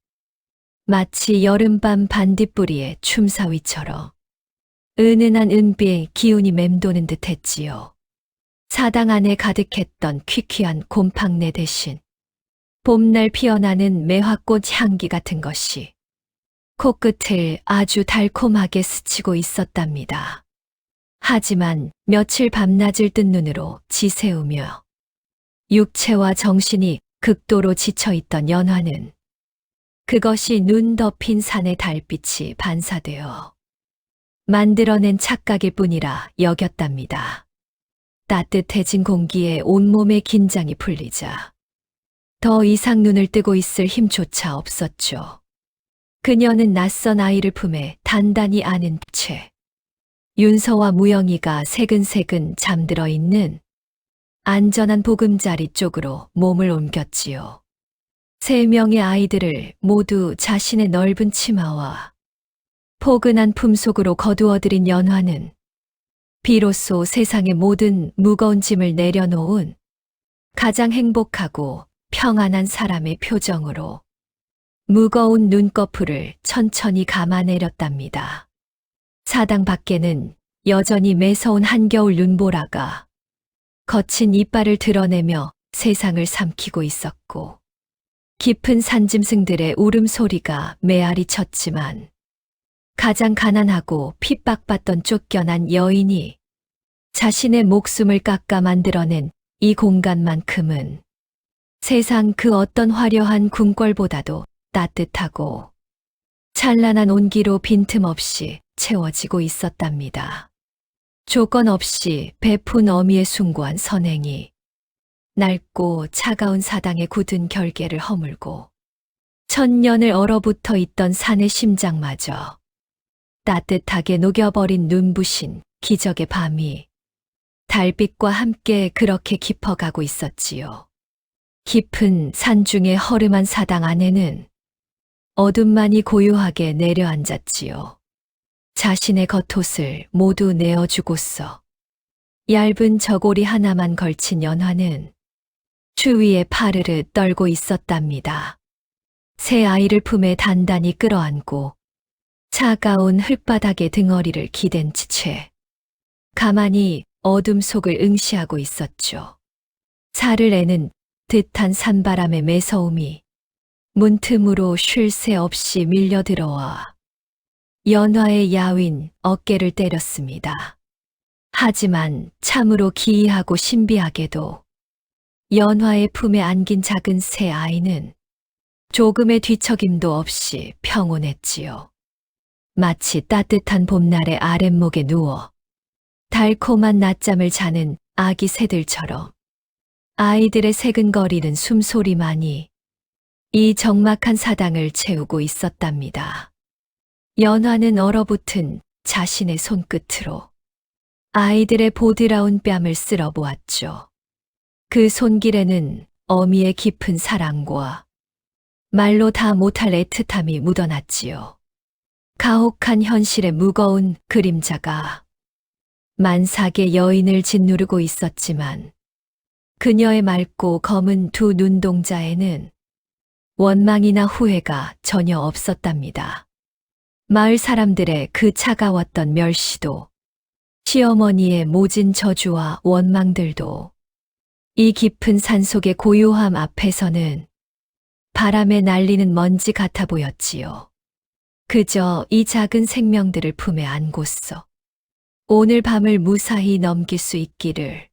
마치 여름밤 반딧불이의 춤사위처럼 은은한 은비의 기운이 맴도는 듯 했지요. 사당 안에 가득했던 퀴퀴한 곰팡내 대신 봄날 피어나는 매화꽃 향기 같은 것이 코끝을 아주 달콤하게 스치고 있었답니다. 하지만 며칠 밤낮을 뜬 눈으로 지새우며 육체와 정신이 극도로 지쳐있던 연화는 그것이 눈 덮인 산의 달빛이 반사되어 만들어낸 착각일 뿐이라 여겼답니다. 따뜻해진 공기에 온몸의 긴장이 풀리자 더 이상 눈을 뜨고 있을 힘조차 없었죠. 그녀는 낯선 아이를 품에 단단히 안은 채 윤서와 무영이가 새근새근 잠들어 있는 안전한 보금자리 쪽으로 몸을 옮겼지요. 3명의 아이들을 모두 자신의 넓은 치마와 포근한 품속으로 거두어들인 연화는 비로소 세상의 모든 무거운 짐을 내려놓은 가장 행복하고 평안한 사람의 표정으로 무거운 눈꺼풀을 천천히 감아내렸답니다. 사당 밖에는 여전히 매서운 한겨울 눈보라가 거친 이빨을 드러내며 세상을 삼키고 있었고 깊은 산짐승들의 울음소리가 메아리 쳤지만 가장 가난하고 핍박받던 쫓겨난 여인이 자신의 목숨을 깎아 만들어낸 이 공간만큼은 세상 그 어떤 화려한 궁궐보다도 따뜻하고 찬란한 온기로 빈틈없이 채워지고 있었답니다. 조건 없이 베푼 어미의 숭고한 선행이 낡고 차가운 사당의 굳은 결계를 허물고 천년을 얼어붙어 있던 산의 심장마저 따뜻하게 녹여버린 눈부신 기적의 밤이 달빛과 함께 그렇게 깊어가고 있었지요. 깊은 산중의 허름한 사당 안에는 어둠만이 고요하게 내려앉았지요. 자신의 겉옷을 모두 내어주고서 얇은 저고리 하나만 걸친 연화는 추위에 파르르 떨고 있었답니다. 새 아이를 품에 단단히 끌어안고 차가운 흙바닥에 등어리를 기댄 채 가만히 어둠 속을 응시하고 있었죠. 살을 내는 듯한 산바람의 매서움이 문틈으로 쉴 새 없이 밀려들어와 연화의 야윈 어깨를 때렸습니다. 하지만 참으로 기이하고 신비하게도 연화의 품에 안긴 작은 새 아이는 조금의 뒤척임도 없이 평온했지요. 마치 따뜻한 봄날의 아랫목에 누워 달콤한 낮잠을 자는 아기 새들처럼 아이들의 새근거리는 숨소리만이 이 적막한 사당을 채우고 있었답니다. 연화는 얼어붙은 자신의 손끝으로 아이들의 보드라운 뺨을 쓸어보았죠. 그 손길에는 어미의 깊은 사랑과 말로 다 못할 애틋함이 묻어났지요. 가혹한 현실의 무거운 그림자가 만삭의 여인을 짓누르고 있었지만 그녀의 맑고 검은 두 눈동자에는 원망이나 후회가 전혀 없었답니다. 마을 사람들의 그 차가웠던 멸시도 시어머니의 모진 저주와 원망들도 이 깊은 산속의 고요함 앞에서는 바람에 날리는 먼지 같아 보였지요. 그저 이 작은 생명들을 품에 안고서 오늘 밤을 무사히 넘길 수 있기를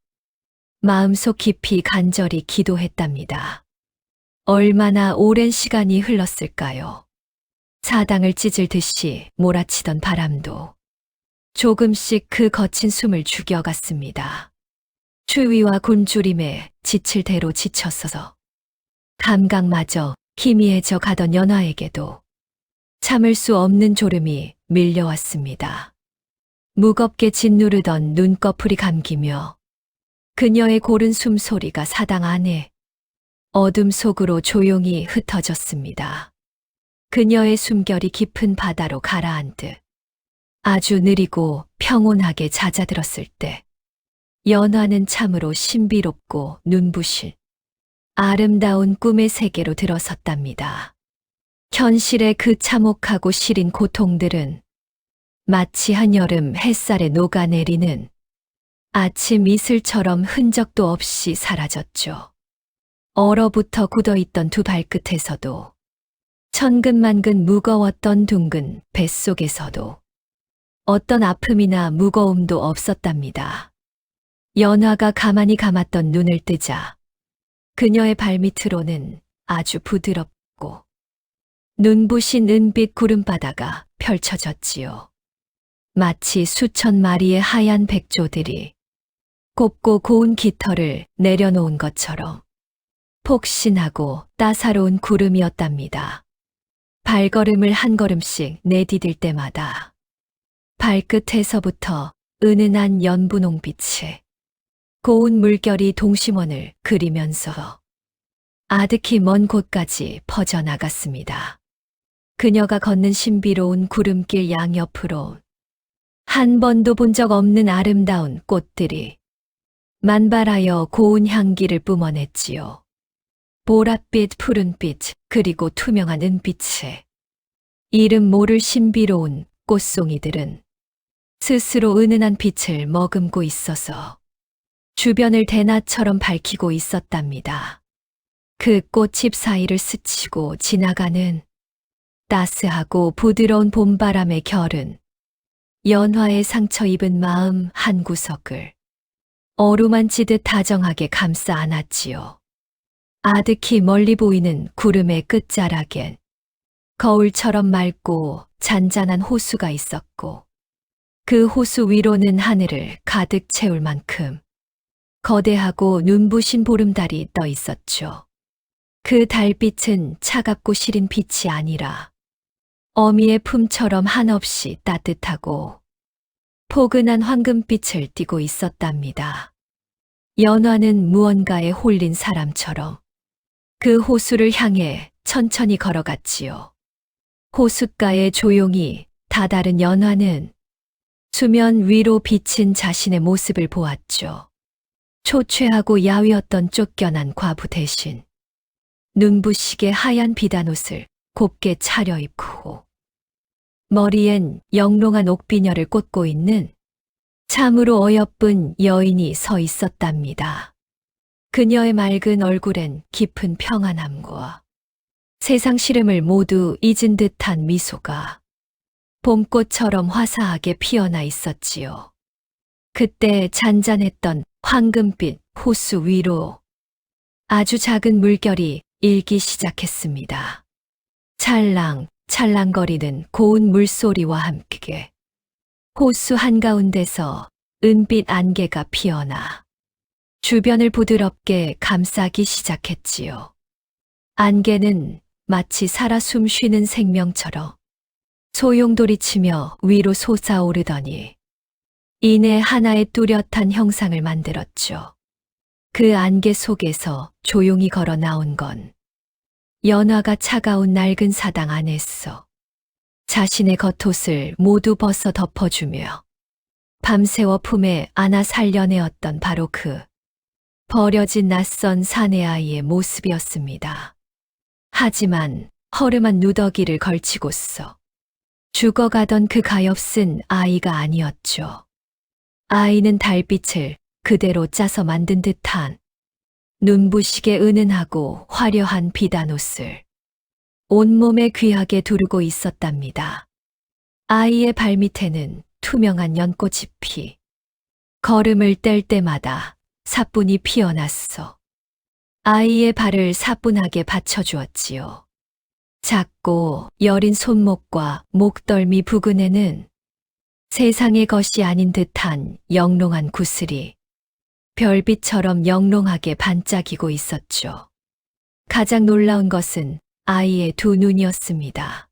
마음속 깊이 간절히 기도했답니다. 얼마나 오랜 시간이 흘렀을까요? 사당을 찢을 듯이 몰아치던 바람도 조금씩 그 거친 숨을 죽여갔습니다. 추위와 굶주림에 지칠 대로 지쳤어서 감각마저 희미해져 가던 연화에게도 참을 수 없는 졸음이 밀려왔습니다. 무겁게 짓누르던 눈꺼풀이 감기며 그녀의 고른 숨소리가 사당 안에 어둠 속으로 조용히 흩어졌습니다. 그녀의 숨결이 깊은 바다로 가라앉듯 아주 느리고 평온하게 잦아들었을 때 연화는 참으로 신비롭고 눈부실 아름다운 꿈의 세계로 들어섰답니다. 현실의 그 참혹하고 시린 고통들은 마치 한여름 햇살에 녹아내리는 아침 이슬처럼 흔적도 없이 사라졌죠. 얼어붙어 굳어있던 두 발끝에서도, 천근만근 무거웠던 둥근 뱃속에서도 어떤 아픔이나 무거움도 없었답니다. 연화가 가만히 감았던 눈을 뜨자 그녀의 발밑으로는 아주 부드럽고 눈부신 은빛 구름바다가 펼쳐졌지요. 마치 수천 마리의 하얀 백조들이 곱고 고운 깃털을 내려놓은 것처럼 폭신하고 따사로운 구름이었답니다. 발걸음을 한 걸음씩 내디딜 때마다 발끝에서부터 은은한 연분홍빛에 고운 물결이 동심원을 그리면서 아득히 먼 곳까지 퍼져나갔습니다. 그녀가 걷는 신비로운 구름길 양옆으로 한 번도 본 적 없는 아름다운 꽃들이 만발하여 고운 향기를 뿜어냈지요. 보랏빛, 푸른빛, 그리고 투명한 은빛에 이름 모를 신비로운 꽃송이들은 스스로 은은한 빛을 머금고 있어서 주변을 대낮처럼 밝히고 있었답니다. 그 꽃잎 사이를 스치고 지나가는 따스하고 부드러운 봄바람의 결은 연화의 상처 입은 마음 한 구석을 어루만지듯 다정하게 감싸 안았지요. 아득히 멀리 보이는 구름의 끝자락엔 거울처럼 맑고 잔잔한 호수가 있었고 그 호수 위로는 하늘을 가득 채울 만큼 거대하고 눈부신 보름달이 떠 있었죠. 그 달빛은 차갑고 시린 빛이 아니라 어미의 품처럼 한없이 따뜻하고 포근한 황금빛을 띠고 있었답니다. 연화는 무언가에 홀린 사람처럼 그 호수를 향해 천천히 걸어갔지요. 호숫가에 조용히 다다른 연화는 수면 위로 비친 자신의 모습을 보았죠. 초췌하고 야위었던 쫓겨난 과부 대신 눈부시게 하얀 비단옷을 곱게 차려입고 머리엔 영롱한 옥비녀를 꽂고 있는 참으로 어여쁜 여인이 서 있었답니다. 그녀의 맑은 얼굴엔 깊은 평안함과 세상 시름을 모두 잊은 듯한 미소가 봄꽃처럼 화사하게 피어나 있었지요. 그때 잔잔했던 황금빛 호수 위로 아주 작은 물결이 일기 시작했습니다. 찰랑 찰랑거리는 고운 물소리와 함께 호수 한가운데서 은빛 안개가 피어나 주변을 부드럽게 감싸기 시작했지요. 안개는 마치 살아 숨쉬는 생명처럼 소용돌이치며 위로 솟아오르더니 이내 하나의 뚜렷한 형상을 만들었죠. 그 안개 속에서 조용히 걸어 나온 건 연화가 차가운 낡은 사당 안에서 자신의 겉옷을 모두 벗어 덮어주며 밤새워 품에 안아 살려내었던 바로 그 버려진 낯선 사내 아이의 모습이었습니다. 하지만 허름한 누더기를 걸치고서 죽어가던 그 가엾은 아이가 아니었죠. 아이는 달빛을 그대로 짜서 만든 듯한 눈부시게 은은하고 화려한 비단옷을 온몸에 귀하게 두르고 있었답니다. 아이의 발밑에는 투명한 연꽃잎이 걸음을 뗄 때마다 사뿐히 피어났어 아이의 발을 사뿐하게 받쳐주었지요. 작고 여린 손목과 목덜미 부근에는 세상의 것이 아닌 듯한 영롱한 구슬이 별빛처럼 영롱하게 반짝이고 있었죠. 가장 놀라운 것은 아이의 두 눈이었습니다.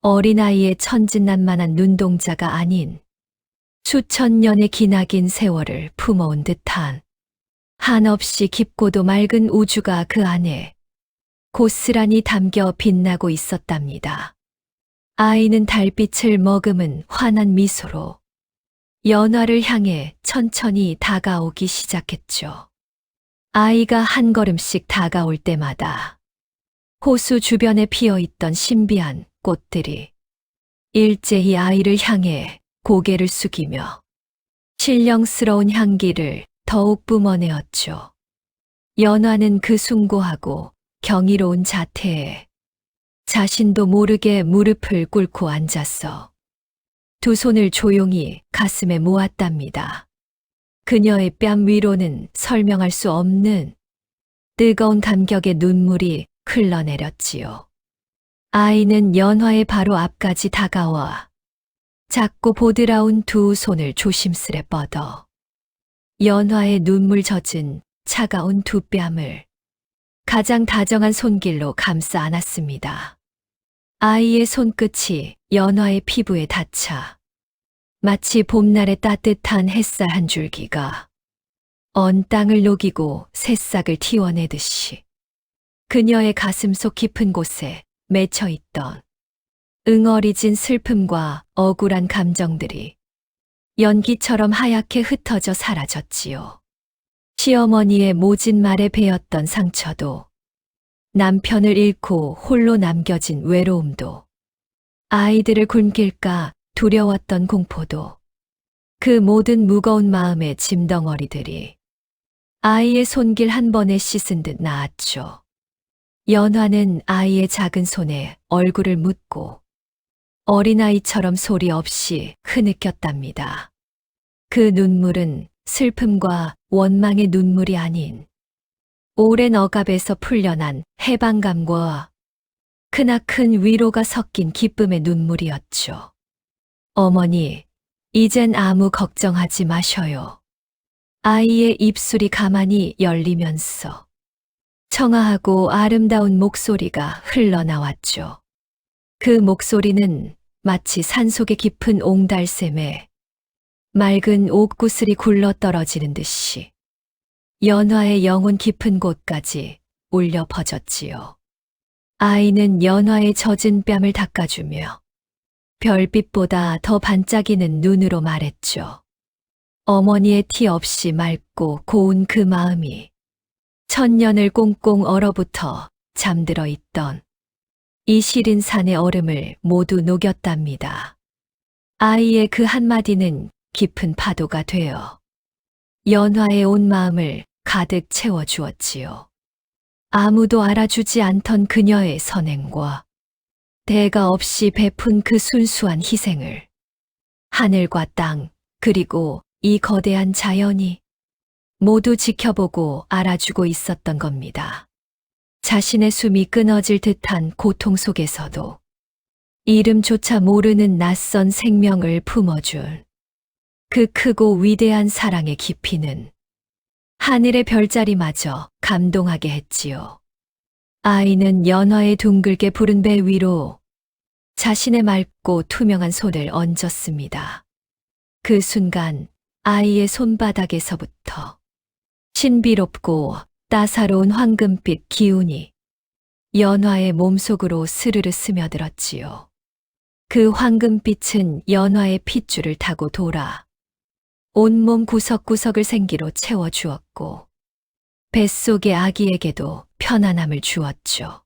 어린아이의 천진난만한 눈동자가 아닌 수천 년의 기나긴 세월을 품어온 듯한 한없이 깊고도 맑은 우주가 그 안에 고스란히 담겨 빛나고 있었답니다. 아이는 달빛을 머금은 환한 미소로 연화를 향해 천천히 다가오기 시작했죠. 아이가 한 걸음씩 다가올 때마다 호수 주변에 피어 있던 신비한 꽃들이 일제히 아이를 향해 고개를 숙이며 신령스러운 향기를 더욱 뿜어내었죠. 연화는 그 숭고하고 경이로운 자태에 자신도 모르게 무릎을 꿇고 앉았어 두 손을 조용히 가슴에 모았답니다. 그녀의 뺨 위로는 설명할 수 없는 뜨거운 감격의 눈물이 흘러내렸지요. 아이는 연화의 바로 앞까지 다가와 작고 보드라운 두 손을 조심스레 뻗어 연화의 눈물 젖은 차가운 두 뺨을 가장 다정한 손길로 감싸 안았습니다. 아이의 손끝이 연화의 피부에 닿자 마치 봄날의 따뜻한 햇살 한 줄기가 언 땅을 녹이고 새싹을 틔워내듯이 그녀의 가슴속 깊은 곳에 맺혀있던 응어리진 슬픔과 억울한 감정들이 연기처럼 하얗게 흩어져 사라졌지요. 시어머니의 모진 말에 베었던 상처도 남편을 잃고 홀로 남겨진 외로움도 아이들을 굶길까 두려웠던 공포도 그 모든 무거운 마음의 짐덩어리들이 아이의 손길 한 번에 씻은 듯 나았죠. 연화는 아이의 작은 손에 얼굴을 묻고 어린아이처럼 소리 없이 흐느꼈답니다. 그 눈물은 슬픔과 원망의 눈물이 아닌 오랜 억압에서 풀려난 해방감과 크나큰 위로가 섞인 기쁨의 눈물이었죠. 어머니, 이젠 아무 걱정하지 마셔요. 아이의 입술이 가만히 열리면서 청아하고 아름다운 목소리가 흘러나왔죠. 그 목소리는 마치 산속의 깊은 옹달샘에 맑은 옥구슬이 굴러떨어지는 듯이 연화의 영혼 깊은 곳까지 울려 퍼졌지요. 아이는 연화의 젖은 뺨을 닦아주며 별빛보다 더 반짝이는 눈으로 말했죠. 어머니의 티 없이 맑고 고운 그 마음이 천년을 꽁꽁 얼어붙어 잠들어 있던 이 시린 산의 얼음을 모두 녹였답니다. 아이의 그 한마디는 깊은 파도가 되어 연화의 온 마음을 가득 채워주었지요. 아무도 알아주지 않던 그녀의 선행과 대가 없이 베푼 그 순수한 희생을 하늘과 땅 그리고 이 거대한 자연이 모두 지켜보고 알아주고 있었던 겁니다. 자신의 숨이 끊어질 듯한 고통 속에서도 이름조차 모르는 낯선 생명을 품어준 그 크고 위대한 사랑의 깊이는 하늘의 별자리마저 감동하게 했지요. 아이는 연화의 둥글게 푸른 배 위로 자신의 맑고 투명한 손을 얹었습니다. 그 순간 아이의 손바닥에서부터 신비롭고 따사로운 황금빛 기운이 연화의 몸속으로 스르르 스며들었지요. 그 황금빛은 연화의 핏줄을 타고 돌아 온몸 구석구석을 생기로 채워주었고 뱃속의 아기에게도 편안함을 주었죠.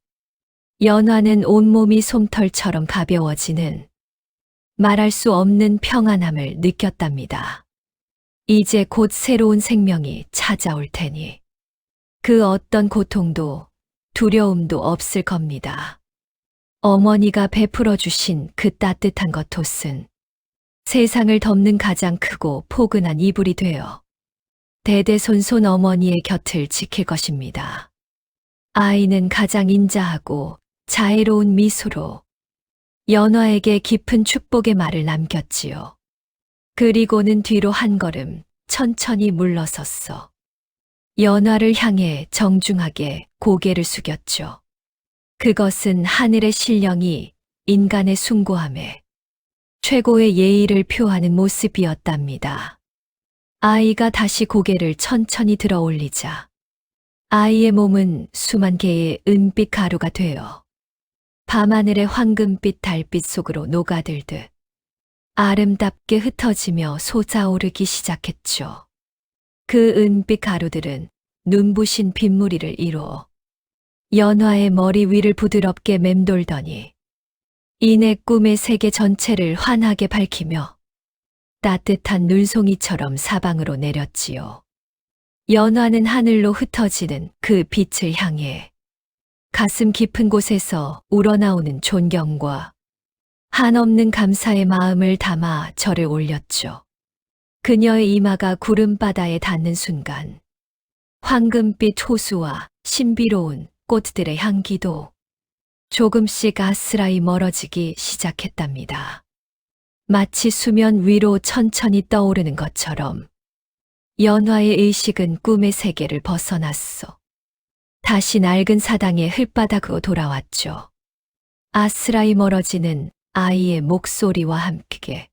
연화는 온몸이 솜털처럼 가벼워지는 말할 수 없는 평안함을 느꼈답니다. 이제 곧 새로운 생명이 찾아올 테니 그 어떤 고통도 두려움도 없을 겁니다. 어머니가 베풀어 주신 그 따뜻한 겉옷은 세상을 덮는 가장 크고 포근한 이불이 되어 대대손손 어머니의 곁을 지킬 것입니다. 아이는 가장 인자하고 자애로운 미소로 연화에게 깊은 축복의 말을 남겼지요. 그리고는 뒤로 한 걸음 천천히 물러섰어. 연화를 향해 정중하게 고개를 숙였죠. 그것은 하늘의 신령이 인간의 숭고함에 최고의 예의를 표하는 모습이었답니다. 아이가 다시 고개를 천천히 들어 올리자 아이의 몸은 수만 개의 은빛 가루가 되어 밤하늘의 황금빛 달빛 속으로 녹아들듯 아름답게 흩어지며 솟아오르기 시작했죠. 그 은빛 가루들은 눈부신 빗무리를 이루어 연화의 머리 위를 부드럽게 맴돌더니 이내 꿈의 세계 전체를 환하게 밝히며 따뜻한 눈송이처럼 사방으로 내렸지요. 연화는 하늘로 흩어지는 그 빛을 향해 가슴 깊은 곳에서 우러나오는 존경과 한없는 감사의 마음을 담아 절을 올렸죠. 그녀의 이마가 구름바다에 닿는 순간 황금빛 호수와 신비로운 꽃들의 향기도 조금씩 아스라이 멀어지기 시작했답니다. 마치 수면 위로 천천히 떠오르는 것처럼 연화의 의식은 꿈의 세계를 벗어났어. 다시 낡은 사당의 흙바닥으로 돌아왔죠. 아스라이 멀어지는 아이의 목소리와 함께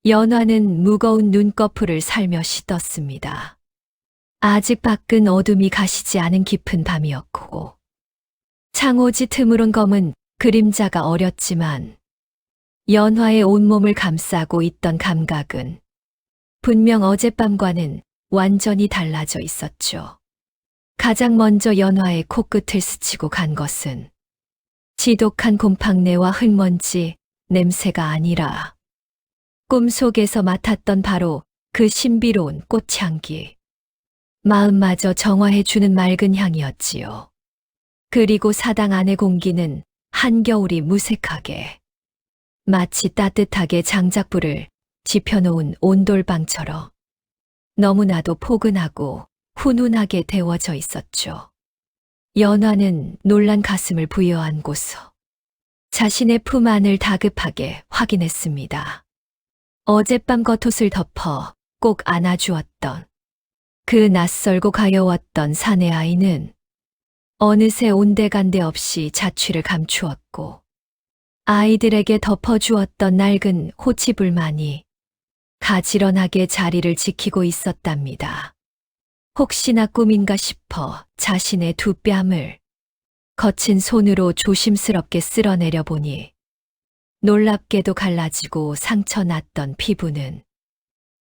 연화는 무거운 눈꺼풀을 살며시 떴습니다. 아직 밖은 어둠이 가시지 않은 깊은 밤이었고 창호지 틈으론 검은 그림자가 어렸지만 연화의 온몸을 감싸고 있던 감각은 분명 어젯밤과는 완전히 달라져 있었죠. 가장 먼저 연화의 코끝을 스치고 간 것은 지독한 곰팡내와 흙먼지 냄새가 아니라 꿈속에서 맡았던 바로 그 신비로운 꽃향기. 마음마저 정화해주는 맑은 향이었지요. 그리고 사당 안의 공기는 한겨울이 무색하게 마치 따뜻하게 장작불을 지펴놓은 온돌방처럼 너무나도 포근하고 훈훈하게 데워져 있었죠. 연화는 놀란 가슴을 부여안고서 자신의 품 안을 다급하게 확인했습니다. 어젯밤 겉옷을 덮어 꼭 안아주었던 그 낯설고 가여웠던 사내 아이는 어느새 온데간데 없이 자취를 감추었고 아이들에게 덮어주었던 낡은 호치불만이 가지런하게 자리를 지키고 있었답니다. 혹시나 꿈인가 싶어 자신의 두 뺨을 거친 손으로 조심스럽게 쓸어내려 보니 놀랍게도 갈라지고 상처 났던 피부는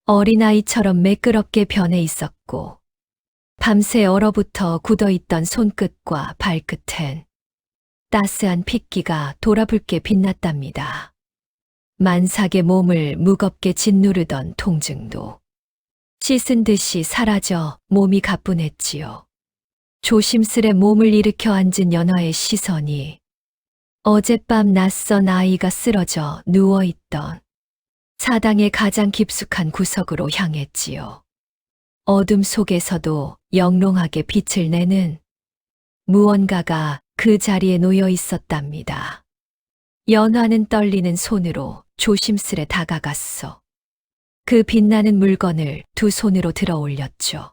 어린아이처럼 매끄럽게 변해 있었고 밤새 얼어붙어 굳어있던 손끝과 발끝엔 따스한 핏기가 돌아붉게 빛났답니다. 만삭의 몸을 무겁게 짓누르던 통증도 씻은 듯이 사라져 몸이 가뿐했지요. 조심스레 몸을 일으켜 앉은 연화의 시선이 어젯밤 낯선 아이가 쓰러져 누워있던 사당의 가장 깊숙한 구석으로 향했지요. 어둠 속에서도 영롱하게 빛을 내는 무언가가 그 자리에 놓여 있었답니다. 연화는 떨리는 손으로 조심스레 다가갔어. 그 빛나는 물건을 두 손으로 들어 올렸죠.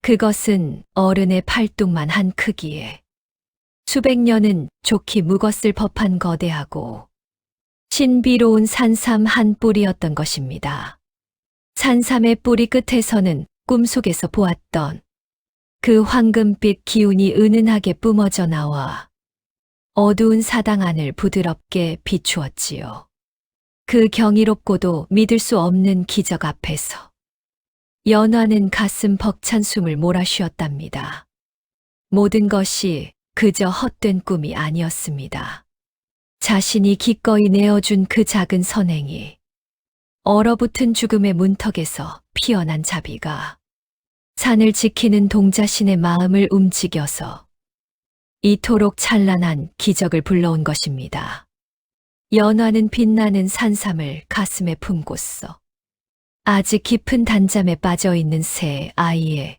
그것은 어른의 팔뚝만 한 크기에 수백 년은 좋게 묵었을 법한 거대하고 신비로운 산삼 한 뿌리였던 것입니다. 산삼의 뿌리 끝에서는 꿈속에서 보았던 그 황금빛 기운이 은은하게 뿜어져 나와 어두운 사당 안을 부드럽게 비추었지요. 그 경이롭고도 믿을 수 없는 기적 앞에서 연화는 가슴 벅찬 숨을 몰아쉬었답니다. 모든 것이 그저 헛된 꿈이 아니었습니다. 자신이 기꺼이 내어준 그 작은 선행이 얼어붙은 죽음의 문턱에서 피어난 자비가 산을 지키는 동자신의 마음을 움직여서 이토록 찬란한 기적을 불러온 것입니다. 연화는 빛나는 산삼을 가슴에 품고서 아직 깊은 단잠에 빠져있는 새 아이의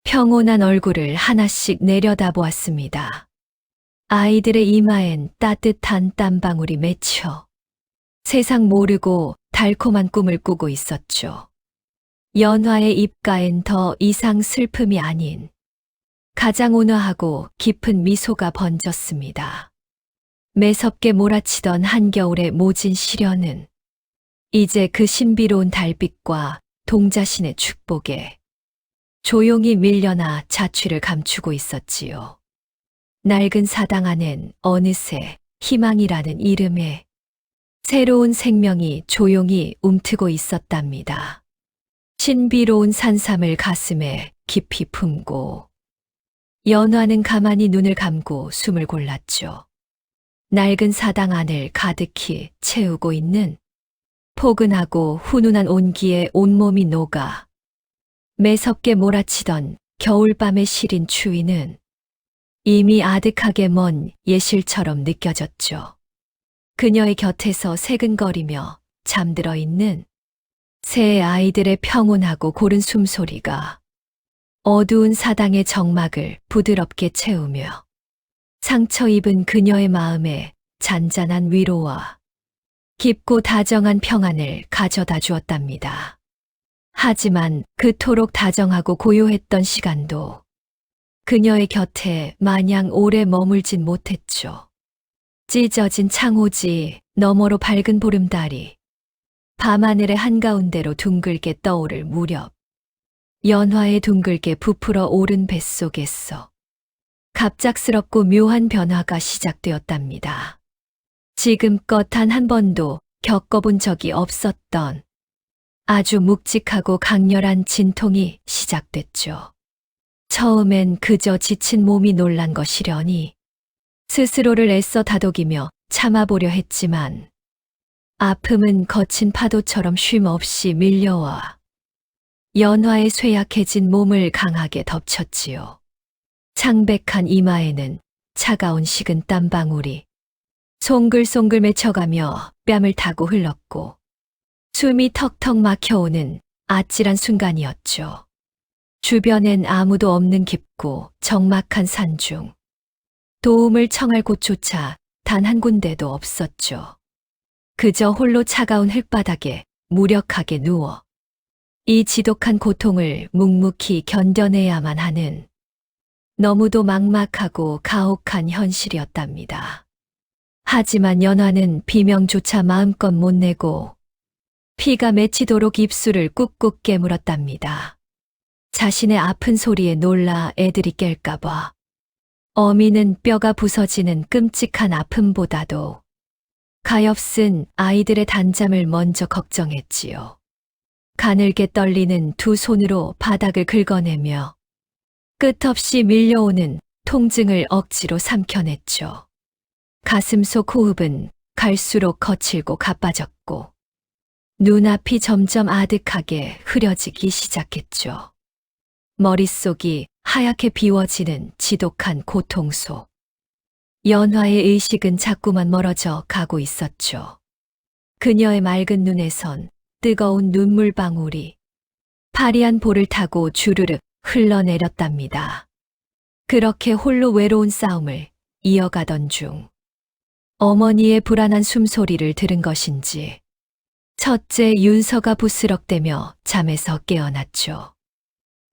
평온한 얼굴을 하나씩 내려다보았습니다. 아이들의 이마엔 따뜻한 땀방울이 맺혀 세상 모르고 달콤한 꿈을 꾸고 있었죠. 연화의 입가엔 더 이상 슬픔이 아닌 가장 온화하고 깊은 미소가 번졌습니다. 매섭게 몰아치던 한겨울의 모진 시련은 이제 그 신비로운 달빛과 동자신의 축복에 조용히 밀려나 자취를 감추고 있었지요. 낡은 사당 안엔 어느새 희망이라는 이름의 새로운 생명이 조용히 움트고 있었답니다. 신비로운 산삼을 가슴에 깊이 품고 연화는 가만히 눈을 감고 숨을 골랐죠. 낡은 사당 안을 가득히 채우고 있는 포근하고 훈훈한 온기에 온몸이 녹아 매섭게 몰아치던 겨울밤의 시린 추위는 이미 아득하게 먼 예실처럼 느껴졌죠. 그녀의 곁에서 새근거리며 잠들어 있는 새 아이들의 평온하고 고른 숨소리가 어두운 사당의 정막을 부드럽게 채우며 상처 입은 그녀의 마음에 잔잔한 위로와 깊고 다정한 평안을 가져다 주었답니다. 하지만 그토록 다정하고 고요했던 시간도 그녀의 곁에 마냥 오래 머물진 못했죠. 찢어진 창호지 너머로 밝은 보름달이 밤하늘의 한가운데로 둥글게 떠오를 무렵 연화에 둥글게 부풀어 오른 뱃속에서 갑작스럽고 묘한 변화가 시작되었답니다. 지금껏 단 한 번도 겪어본 적이 없었던 아주 묵직하고 강렬한 진통이 시작됐죠. 처음엔 그저 지친 몸이 놀란 것이려니 스스로를 애써 다독이며 참아보려 했지만 아픔은 거친 파도처럼 쉼없이 밀려와 연화의 쇠약해진 몸을 강하게 덮쳤지요. 창백한 이마에는 차가운 식은 땀방울이 송글송글 맺혀가며 뺨을 타고 흘렀고 숨이 턱턱 막혀오는 아찔한 순간이었죠. 주변엔 아무도 없는 깊고 적막한 산중 도움을 청할 곳조차 단 한 군데도 없었죠. 그저 홀로 차가운 흙바닥에 무력하게 누워 이 지독한 고통을 묵묵히 견뎌내야만 하는 너무도 막막하고 가혹한 현실이었답니다. 하지만 연화는 비명조차 마음껏 못 내고 피가 맺히도록 입술을 꾹꾹 깨물었답니다. 자신의 아픈 소리에 놀라 애들이 깰까봐. 어미는 뼈가 부서지는 끔찍한 아픔보다도 가엾은 아이들의 단잠을 먼저 걱정했지요. 가늘게 떨리는 두 손으로 바닥을 긁어내며 끝없이 밀려오는 통증을 억지로 삼켜냈죠. 가슴 속 호흡은 갈수록 거칠고 가빠졌고 눈앞이 점점 아득하게 흐려지기 시작했죠. 머릿속이 하얗게 비워지는 지독한 고통 속. 연화의 의식은 자꾸만 멀어져 가고 있었죠. 그녀의 맑은 눈에선 뜨거운 눈물방울이 파리한 볼을 타고 주르륵 흘러내렸답니다. 그렇게 홀로 외로운 싸움을 이어가던 중 어머니의 불안한 숨소리를 들은 것인지 첫째 윤서가 부스럭대며 잠에서 깨어났죠.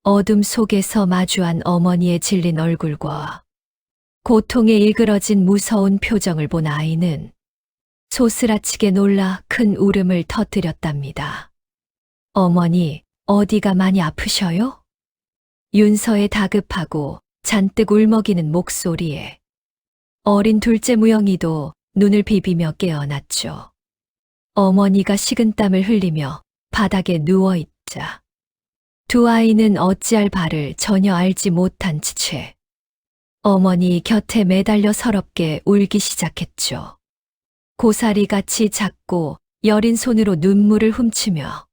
어둠 속에서 마주한 어머니의 질린 얼굴과 고통에 일그러진 무서운 표정을 본 아이는 소스라치게 놀라 큰 울음을 터뜨렸답니다. 어머니, 어디가 많이 아프셔요? 윤서의 다급하고 잔뜩 울먹이는 목소리에 어린 둘째 무영이도 눈을 비비며 깨어났죠. 어머니가 식은땀을 흘리며 바닥에 누워있자 두 아이는 어찌할 바를 전혀 알지 못한 채 어머니 곁에 매달려 서럽게 울기 시작했죠. 고사리같이 작고 여린 손으로 눈물을 훔치며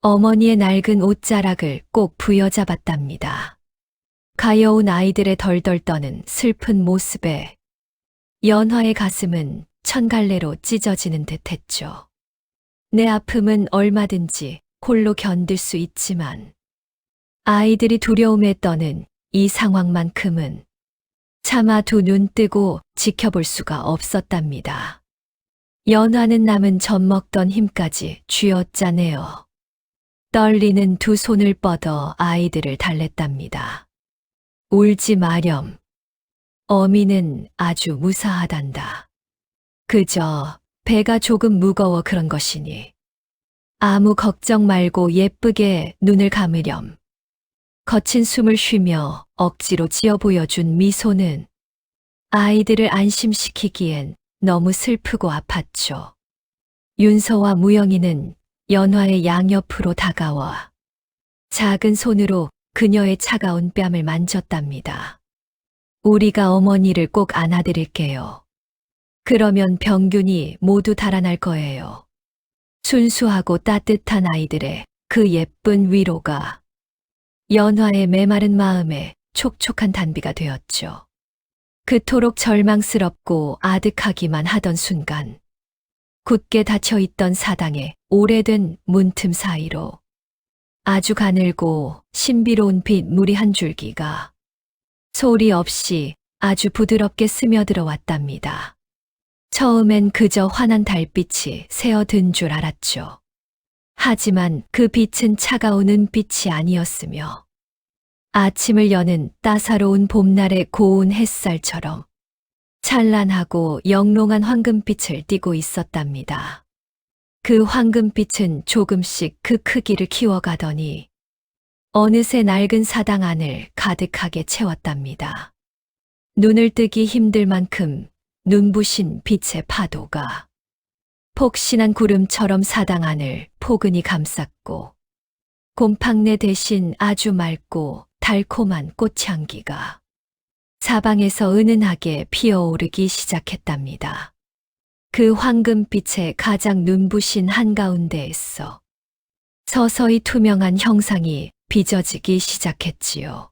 어머니의 낡은 옷자락을 꼭 부여잡았답니다. 가여운 아이들의 덜덜 떠는 슬픈 모습에 연화의 가슴은 천갈래로 찢어지는 듯 했죠. 내 아픔은 얼마든지 홀로 견딜 수 있지만 아이들이 두려움에 떠는 이 상황만큼은 차마 두 눈 뜨고 지켜볼 수가 없었답니다. 연화는 남은 젖먹던 힘까지 쥐어짜내어 떨리는 두 손을 뻗어 아이들을 달랬답니다. 울지 마렴. 어미는 아주 무사하단다. 그저 배가 조금 무거워 그런 것이니 아무 걱정 말고 예쁘게 눈을 감으렴. 거친 숨을 쉬며 억지로 지어 보여준 미소는 아이들을 안심시키기엔 너무 슬프고 아팠죠. 윤서와 무영이는 연화의 양옆으로 다가와 작은 손으로 그녀의 차가운 뺨을 만졌답니다. 우리가 어머니를 꼭 안아드릴게요. 그러면 병균이 모두 달아날 거예요. 순수하고 따뜻한 아이들의 그 예쁜 위로가 연화의 메마른 마음에 촉촉한 단비가 되었죠. 그토록 절망스럽고 아득하기만 하던 순간, 굳게 닫혀있던 사당의 오래된 문틈 사이로 아주 가늘고 신비로운 빛물이 한 줄기가 소리 없이 아주 부드럽게 스며들어 왔답니다. 처음엔 그저 환한 달빛이 새어든 줄 알았죠. 하지만 그 빛은 차가운 은빛이 아니었으며 아침을 여는 따사로운 봄날의 고운 햇살처럼 찬란하고 영롱한 황금빛을 띠고 있었답니다. 그 황금빛은 조금씩 그 크기를 키워가더니 어느새 낡은 사당 안을 가득하게 채웠답니다. 눈을 뜨기 힘들 만큼 눈부신 빛의 파도가 폭신한 구름처럼 사당 안을 포근히 감쌌고 곰팡내 대신 아주 맑고 달콤한 꽃향기가 사방에서 은은하게 피어오르기 시작했답니다. 그 황금빛의 가장 눈부신 한가운데에서 서서히 투명한 형상이 빚어지기 시작했지요.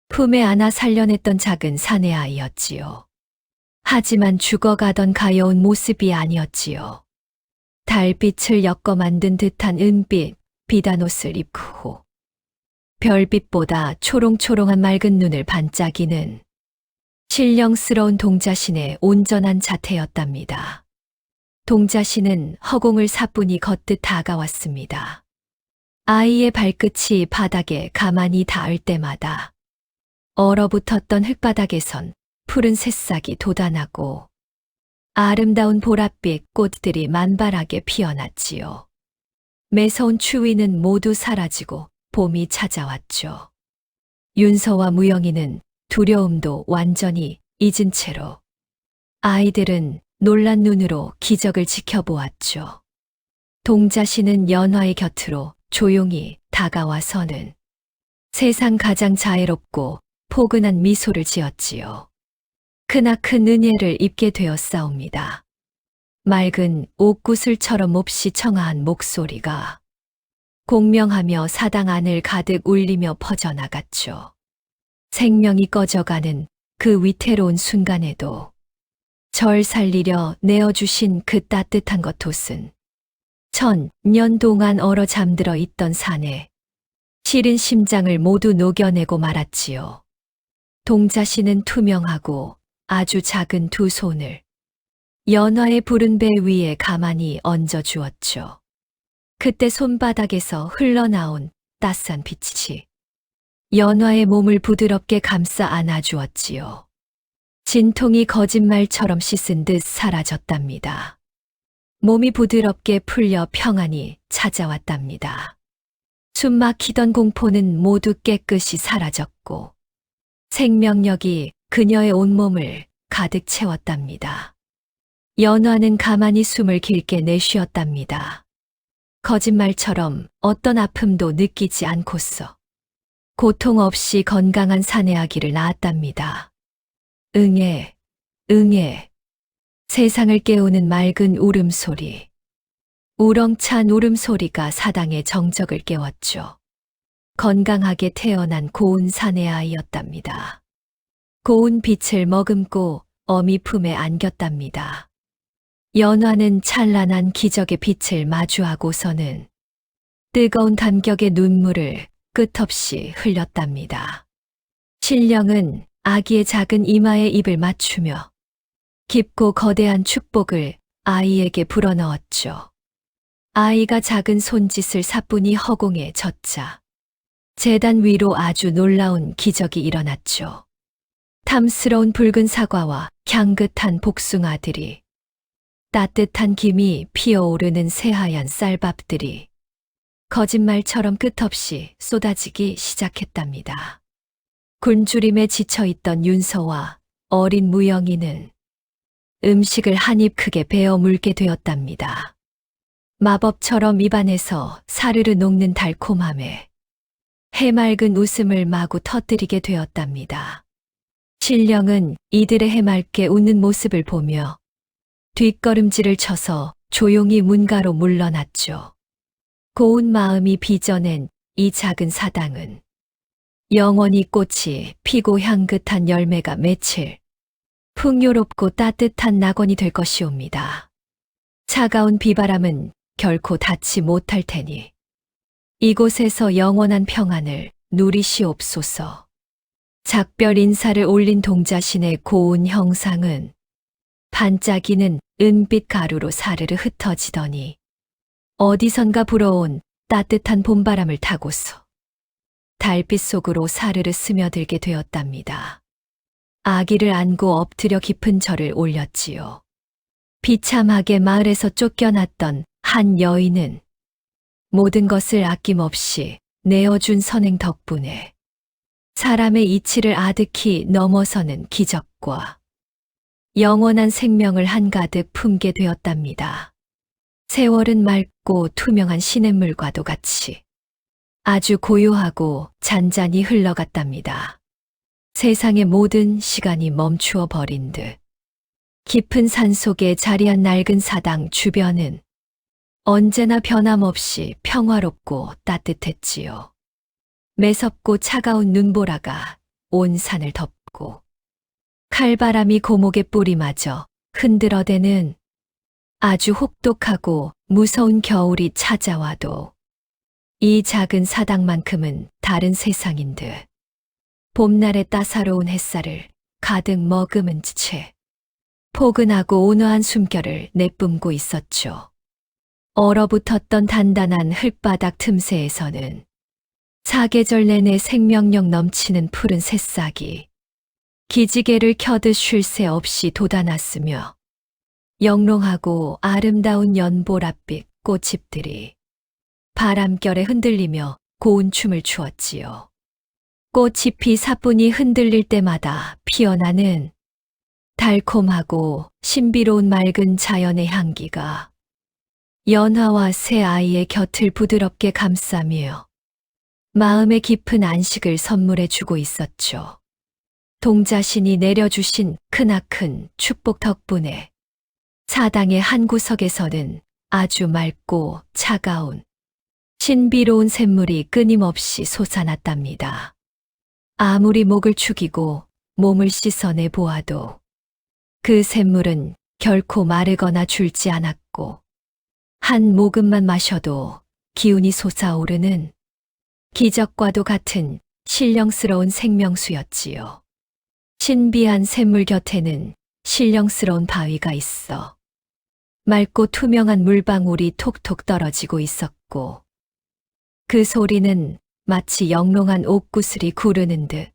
품에 안아 살려냈던 작은 사내 아이였지요. 하지만 죽어가던 가여운 모습이 아니었지요. 달빛을 엮어 만든 듯한 은빛 비단 옷을 입고 별빛보다 초롱초롱한 맑은 눈을 반짝이는 신령스러운 동자신의 온전한 자태였답니다. 동자신은 허공을 사뿐히 걷듯 다가왔습니다. 아이의 발끝이 바닥에 가만히 닿을 때마다 얼어붙었던 흙바닥에선 푸른 새싹이 돋아나고 아름다운 보랏빛 꽃들이 만발하게 피어났지요. 매서운 추위는 모두 사라지고 봄이 찾아왔죠. 윤서와 무영이는 두려움도 완전히 잊은 채로 아이들은 놀란 눈으로 기적을 지켜보았죠. 동자신은 연화의 곁으로 조용히 다가와서는 세상 가장 자애롭고 포근한 미소를 지었지요. 크나큰 은혜를 입게 되었사옵니다. 맑은 옥구슬처럼 몹시 청아한 목소리가 공명하며 사당 안을 가득 울리며 퍼져나갔죠. 생명이 꺼져가는 그 위태로운 순간에도 절 살리려 내어주신 그 따뜻한 것옷은 1000년 동안 얼어 잠들어 있던 산에 시린 심장을 모두 녹여내고 말았지요. 동자신은 투명하고 아주 작은 두 손을 연화의 푸른 배 위에 가만히 얹어 주었죠. 그때 손바닥에서 흘러나온 따스한 빛이 연화의 몸을 부드럽게 감싸 안아주었지요. 진통이 거짓말처럼 씻은 듯 사라졌답니다. 몸이 부드럽게 풀려 평안이 찾아왔답니다. 숨막히던 공포는 모두 깨끗이 사라졌고 생명력이 그녀의 온몸을 가득 채웠답니다. 연화는 가만히 숨을 길게 내쉬었답니다. 거짓말처럼 어떤 아픔도 느끼지 않고서 고통 없이 건강한 사내아기를 낳았답니다. 응애, 응애. 세상을 깨우는 맑은 울음소리. 우렁찬 울음소리가 사당의 정적을 깨웠죠. 건강하게 태어난 고운 사내아이였답니다. 고운 빛을 머금고 어미 품에 안겼답니다. 연화는 찬란한 기적의 빛을 마주하고서는 뜨거운 감격의 눈물을 끝없이 흘렸답니다. 신령은 아기의 작은 이마에 입을 맞추며 깊고 거대한 축복을 아이에게 불어넣었죠. 아이가 작은 손짓을 사뿐히 허공에 젓자 제단 위로 아주 놀라운 기적이 일어났죠. 탐스러운 붉은 사과와 향긋한 복숭아들이 따뜻한 김이 피어오르는 새하얀 쌀밥들이 거짓말처럼 끝없이 쏟아지기 시작했답니다. 굶주림에 지쳐있던 윤서와 어린 무영이는 음식을 한 입 크게 베어 물게 되었답니다. 마법처럼 입안에서 사르르 녹는 달콤함에 해맑은 웃음을 마구 터뜨리게 되었답니다. 신령은 이들의 해맑게 웃는 모습을 보며 뒷걸음질을 쳐서 조용히 문가로 물러났죠. 고운 마음이 빚어낸 이 작은 사당은 영원히 꽃이 피고 향긋한 열매가 맺힐 풍요롭고 따뜻한 낙원이 될 것이옵니다. 차가운 비바람은 결코 닿지 못할 테니 이곳에서 영원한 평안을 누리시옵소서. 작별 인사를 올린 동자신의 고운 형상은 반짝이는 은빛 가루로 사르르 흩어지더니 어디선가 불어온 따뜻한 봄바람을 타고서 달빛 속으로 사르르 스며들게 되었답니다. 아기를 안고 엎드려 깊은 절을 올렸지요. 비참하게 마을에서 쫓겨났던 한 여인은 모든 것을 아낌없이 내어준 선행 덕분에 사람의 이치를 아득히 넘어서는 기적과 영원한 생명을 한가득 품게 되었답니다. 세월은 맑고 투명한 시냇물과도 같이 아주 고요하고 잔잔히 흘러갔답니다. 세상의 모든 시간이 멈추어 버린 듯 깊은 산속에 자리한 낡은 사당 주변은 언제나 변함없이 평화롭고 따뜻했지요. 매섭고 차가운 눈보라가 온 산을 덮고 칼바람이 고목의 뿌리마저 흔들어대는 아주 혹독하고 무서운 겨울이 찾아와도 이 작은 사당만큼은 다른 세상인 듯 봄날의 따사로운 햇살을 가득 머금은 채 포근하고 온화한 숨결을 내뿜고 있었죠. 얼어붙었던 단단한 흙바닥 틈새에서는 사계절 내내 생명력 넘치는 푸른 새싹이 기지개를 켜듯 쉴 새 없이 돋아났으며 영롱하고 아름다운 연보랏빛 꽃잎들이 바람결에 흔들리며 고운 춤을 추었지요. 꽃잎이 사뿐히 흔들릴 때마다 피어나는 달콤하고 신비로운 맑은 자연의 향기가 연화와 새 아이의 곁을 부드럽게 감싸며 마음의 깊은 안식을 선물해 주고 있었죠. 동자신이 내려주신 크나큰 축복 덕분에 사당의 한 구석에서는 아주 맑고 차가운 신비로운 샘물이 끊임없이 솟아났답니다. 아무리 목을 축이고 몸을 씻어내 보아도 그 샘물은 결코 마르거나 줄지 않았고 한 모금만 마셔도 기운이 솟아오르는 기적과도 같은 신령스러운 생명수였지요. 신비한 샘물 곁에는 신령스러운 바위가 있어 맑고 투명한 물방울이 톡톡 떨어지고 있었고 그 소리는 마치 영롱한 옥구슬이 구르는 듯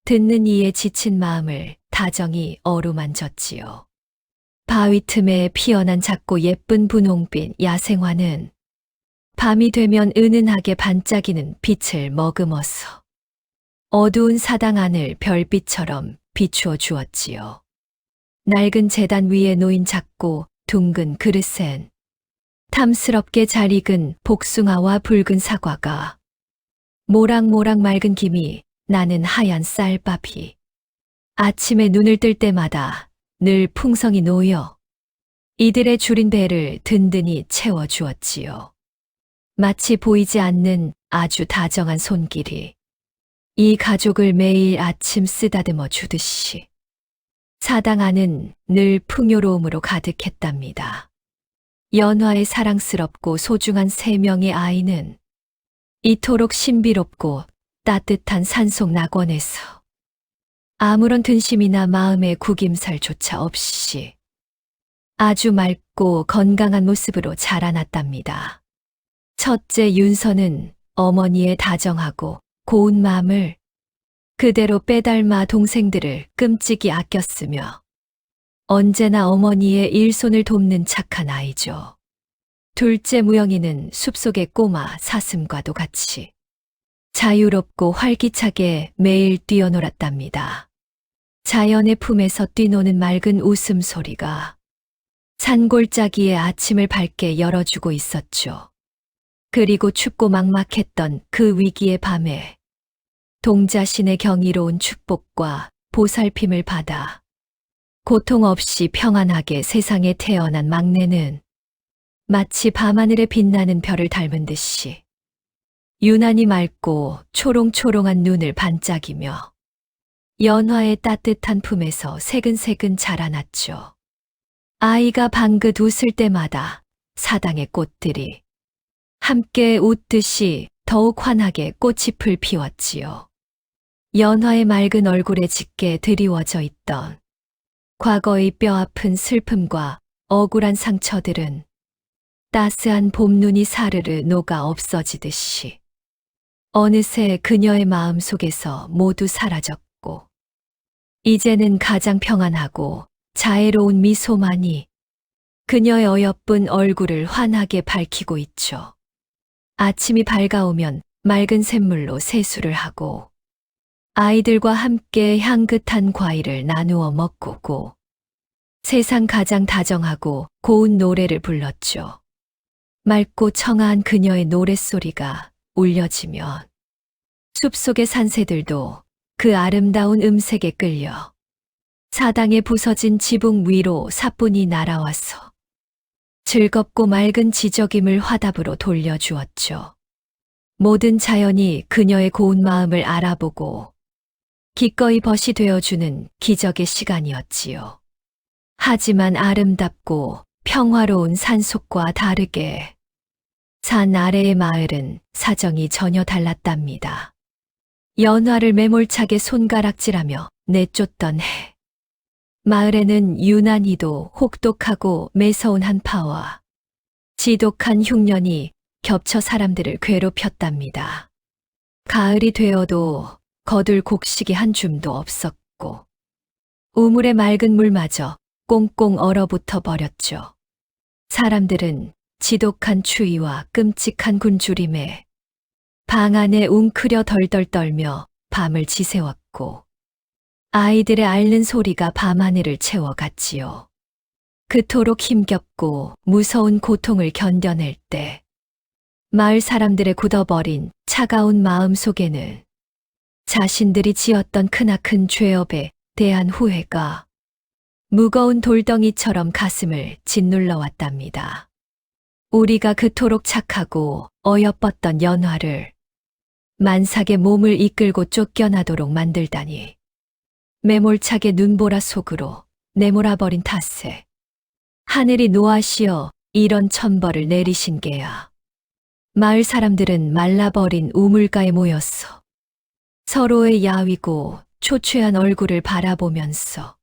듣는 이의 지친 마음을 다정히 어루만졌지요. 바위 틈에 피어난 작고 예쁜 분홍빛 야생화는 밤이 되면 은은하게 반짝이는 빛을 머금어서 어두운 사당 안을 별빛처럼 비추어 주었지요. 낡은 제단 위에 놓인 작고 둥근 그릇엔 탐스럽게 잘 익은 복숭아와 붉은 사과가 모락모락 맑은 김이 나는 하얀 쌀밥이 아침에 눈을 뜰 때마다 늘 풍성이 놓여 이들의 줄인 배를 든든히 채워주었지요. 마치 보이지 않는 아주 다정한 손길이 이 가족을 매일 아침 쓰다듬어 주듯이 사당 안은 늘 풍요로움으로 가득했답니다. 연화의 사랑스럽고 소중한 세 명의 아이는 이토록 신비롭고 따뜻한 산속 낙원에서 아무런 근심이나 마음의 구김살조차 없이 아주 맑고 건강한 모습으로 자라났답니다. 첫째 윤서는 어머니의 다정하고 고운 마음을 그대로 빼닮아 동생들을 끔찍이 아꼈으며 언제나 어머니의 일손을 돕는 착한 아이죠. 둘째 무영이는 숲속의 꼬마 사슴과도 같이 자유롭고 활기차게 매일 뛰어놀았답니다. 자연의 품에서 뛰노는 맑은 웃음소리가 산골짜기의 아침을 밝게 열어주고 있었죠. 그리고 춥고 막막했던 그 위기의 밤에 동자신의 경이로운 축복과 보살핌을 받아 고통 없이 평안하게 세상에 태어난 막내는 마치 밤하늘에 빛나는 별을 닮은 듯이 유난히 맑고 초롱초롱한 눈을 반짝이며 연화의 따뜻한 품에서 새근새근 자라났죠. 아이가 방긋 웃을 때마다 사당의 꽃들이 함께 웃듯이 더욱 환하게 꽃잎을 피웠지요. 연화의 맑은 얼굴에 짙게 드리워져 있던 과거의 뼈아픈 슬픔과 억울한 상처들은 따스한 봄눈이 사르르 녹아 없어지듯이 어느새 그녀의 마음 속에서 모두 사라졌고 이제는 가장 평안하고 자애로운 미소만이 그녀의 어여쁜 얼굴을 환하게 밝히고 있죠. 아침이 밝아오면 맑은 샘물로 세수를 하고 아이들과 함께 향긋한 과일을 나누어 먹고 세상 가장 다정하고 고운 노래를 불렀죠. 맑고 청아한 그녀의 노랫소리가 울려지면 숲속의 산새들도 그 아름다운 음색에 끌려 사당에 부서진 지붕 위로 사뿐히 날아와서 즐겁고 맑은 지저김을 화답으로 돌려주었죠. 모든 자연이 그녀의 고운 마음을 알아보고 기꺼이 벗이 되어주는 기적의 시간이었지요. 하지만 아름답고 평화로운 산속과 다르게 산 아래의 마을은 사정이 전혀 달랐답니다. 연화를 매몰차게 손가락질하며 내쫓던 해. 마을에는 유난히도 혹독하고 매서운 한파와 지독한 흉년이 겹쳐 사람들을 괴롭혔답니다. 가을이 되어도 거둘 곡식이 한 줌도 없었고 우물의 맑은 물마저 꽁꽁 얼어붙어 버렸죠. 사람들은 지독한 추위와 끔찍한 굶주림에 방 안에 웅크려 덜덜 떨며 밤을 지새웠고 아이들의 앓는 소리가 밤하늘을 채워갔지요. 그토록 힘겹고 무서운 고통을 견뎌낼 때 마을 사람들의 굳어버린 차가운 마음 속에는 자신들이 지었던 크나큰 죄업에 대한 후회가 무거운 돌덩이처럼 가슴을 짓눌러 왔답니다. 우리가 그토록 착하고 어여뻤던 연화를 만삭의 몸을 이끌고 쫓겨나도록 만들다니 매몰차게 눈보라 속으로 내몰아버린 탓에 하늘이 노하시어 이런 천벌을 내리신 게야. 마을 사람들은 말라버린 우물가에 모였어 서로의 야위고 초췌한 얼굴을 바라보면서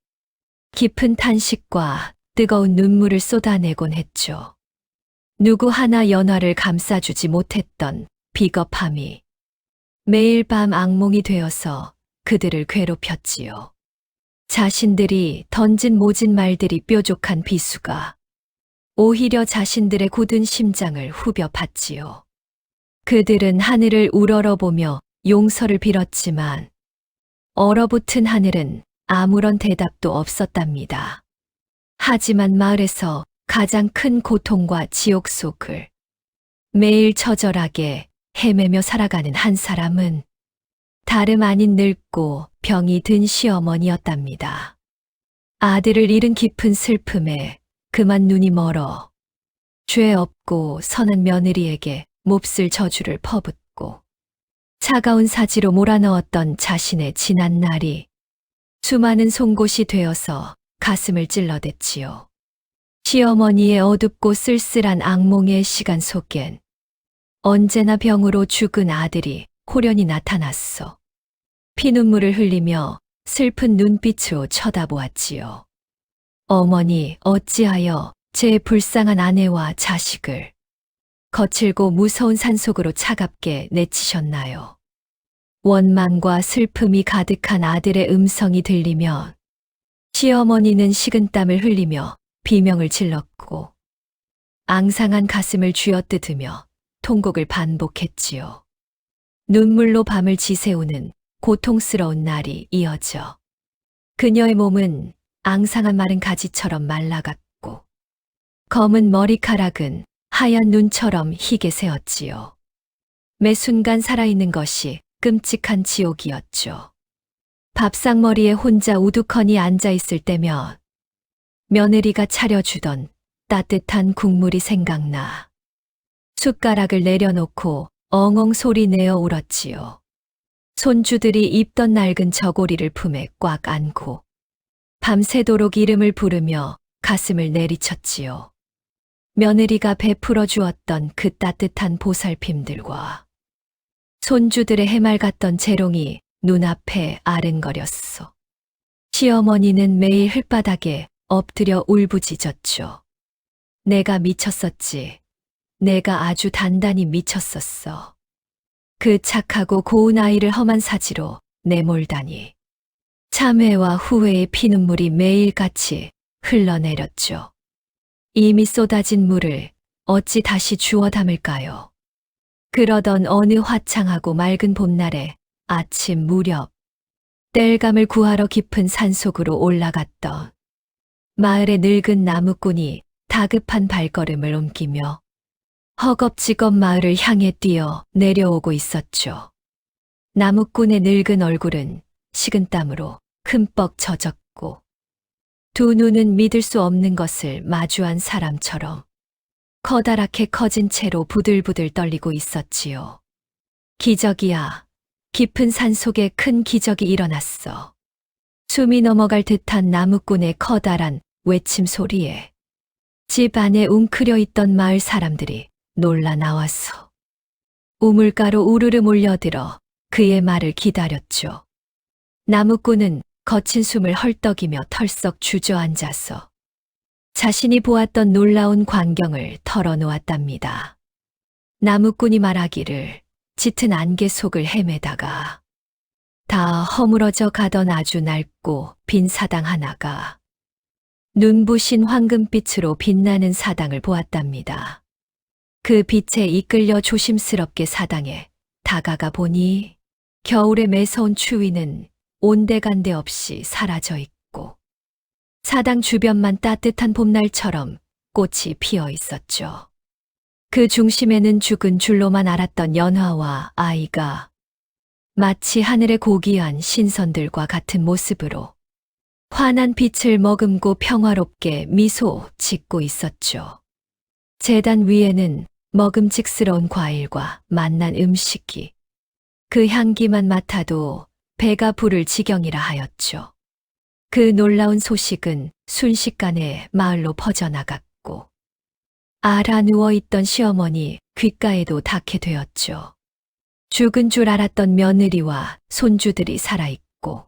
깊은 탄식과 뜨거운 눈물을 쏟아내곤 했죠. 누구 하나 연화를 감싸주지 못했던 비겁함이 매일 밤 악몽이 되어서 그들을 괴롭혔지요. 자신들이 던진 모진 말들이 뾰족한 비수가 오히려 자신들의 굳은 심장을 후벼 팠지요. 그들은 하늘을 우러러보며 용서를 빌었지만 얼어붙은 하늘은 아무런 대답도 없었답니다. 하지만 마을에서 가장 큰 고통과 지옥 속을 매일 처절하게 헤매며 살아가는 한 사람은 다름 아닌 늙고 병이 든 시어머니였답니다. 아들을 잃은 깊은 슬픔에 그만 눈이 멀어 죄 없고 선한 며느리에게 몹쓸 저주를 퍼붓고 차가운 사지로 몰아넣었던 자신의 지난 날이 수많은 송곳이 되어서 가슴을 찔러댔지요. 시어머니의 어둡고 쓸쓸한 악몽의 시간 속엔 언제나 병으로 죽은 아들이 호련히 나타났어. 피눈물을 흘리며 슬픈 눈빛으로 쳐다보았지요. 어머니, 어찌하여 제 불쌍한 아내와 자식을 거칠고 무서운 산속으로 차갑게 내치셨나요? 원망과 슬픔이 가득한 아들의 음성이 들리면 시어머니는 식은땀을 흘리며 비명을 질렀고 앙상한 가슴을 쥐어뜯으며 통곡을 반복했지요. 눈물로 밤을 지새우는 고통스러운 날이 이어져 그녀의 몸은 앙상한 마른 가지처럼 말라갔고 검은 머리카락은 하얀 눈처럼 희게 새었지요. 매 순간 살아있는 것이 끔찍한 지옥이었죠. 밥상머리에 혼자 우두커니 앉아있을 때면 며느리가 차려주던 따뜻한 국물이 생각나. 숟가락을 내려놓고 엉엉 소리 내어 울었지요. 손주들이 입던 낡은 저고리를 품에 꽉 안고 밤새도록 이름을 부르며 가슴을 내리쳤지요. 며느리가 베풀어 주었던 그 따뜻한 보살핌들과 손주들의 해맑았던 재롱이 눈앞에 아른거렸소. 시어머니는 매일 흙바닥에 엎드려 울부짖었죠. 내가 미쳤었지. 내가 아주 단단히 미쳤었어. 그 착하고 고운 아이를 험한 사지로 내몰다니. 참회와 후회의 피눈물이 매일같이 흘러내렸죠. 이미 쏟아진 물을 어찌 다시 주워 담을까요? 그러던 어느 화창하고 맑은 봄날에 아침 무렵 땔감을 구하러 깊은 산속으로 올라갔던 마을의 늙은 나무꾼이 다급한 발걸음을 옮기며 허겁지겁 마을을 향해 뛰어 내려오고 있었죠. 나무꾼의 늙은 얼굴은 식은땀으로 흠뻑 젖었고 두 눈은 믿을 수 없는 것을 마주한 사람처럼 커다랗게 커진 채로 부들부들 떨리고 있었지요. 기적이야. 깊은 산 속에 큰 기적이 일어났어. 숨이 넘어갈 듯한 나무꾼의 커다란 외침 소리에 집 안에 웅크려 있던 마을 사람들이 놀라 나왔어. 우물가로 우르르 몰려들어 그의 말을 기다렸죠. 나무꾼은 거친 숨을 헐떡이며 털썩 주저앉아서 자신이 보았던 놀라운 광경을 털어놓았답니다. 나무꾼이 말하기를 짙은 안개 속을 헤매다가 다 허물어져 가던 아주 낡고 빈 사당 하나가 눈부신 황금빛으로 빛나는 사당을 보았답니다. 그 빛에 이끌려 조심스럽게 사당에 다가가 보니 겨울의 매서운 추위는 온데간데 없이 사라져 있고 사당 주변만 따뜻한 봄날처럼 꽃이 피어 있었죠. 그 중심에는 죽은 줄로만 알았던 연화와 아이가 마치 하늘의 고귀한 신선들과 같은 모습으로 환한 빛을 머금고 평화롭게 미소 짓고 있었죠. 제단 위에는 먹음직스러운 과일과 맛난 음식이 그 향기만 맡아도 배가 부를 지경이라 하였죠. 그 놀라운 소식은 순식간에 마을로 퍼져나갔고 알아 누워있던 시어머니 귓가에도 닿게 되었죠. 죽은 줄 알았던 며느리와 손주들이 살아있고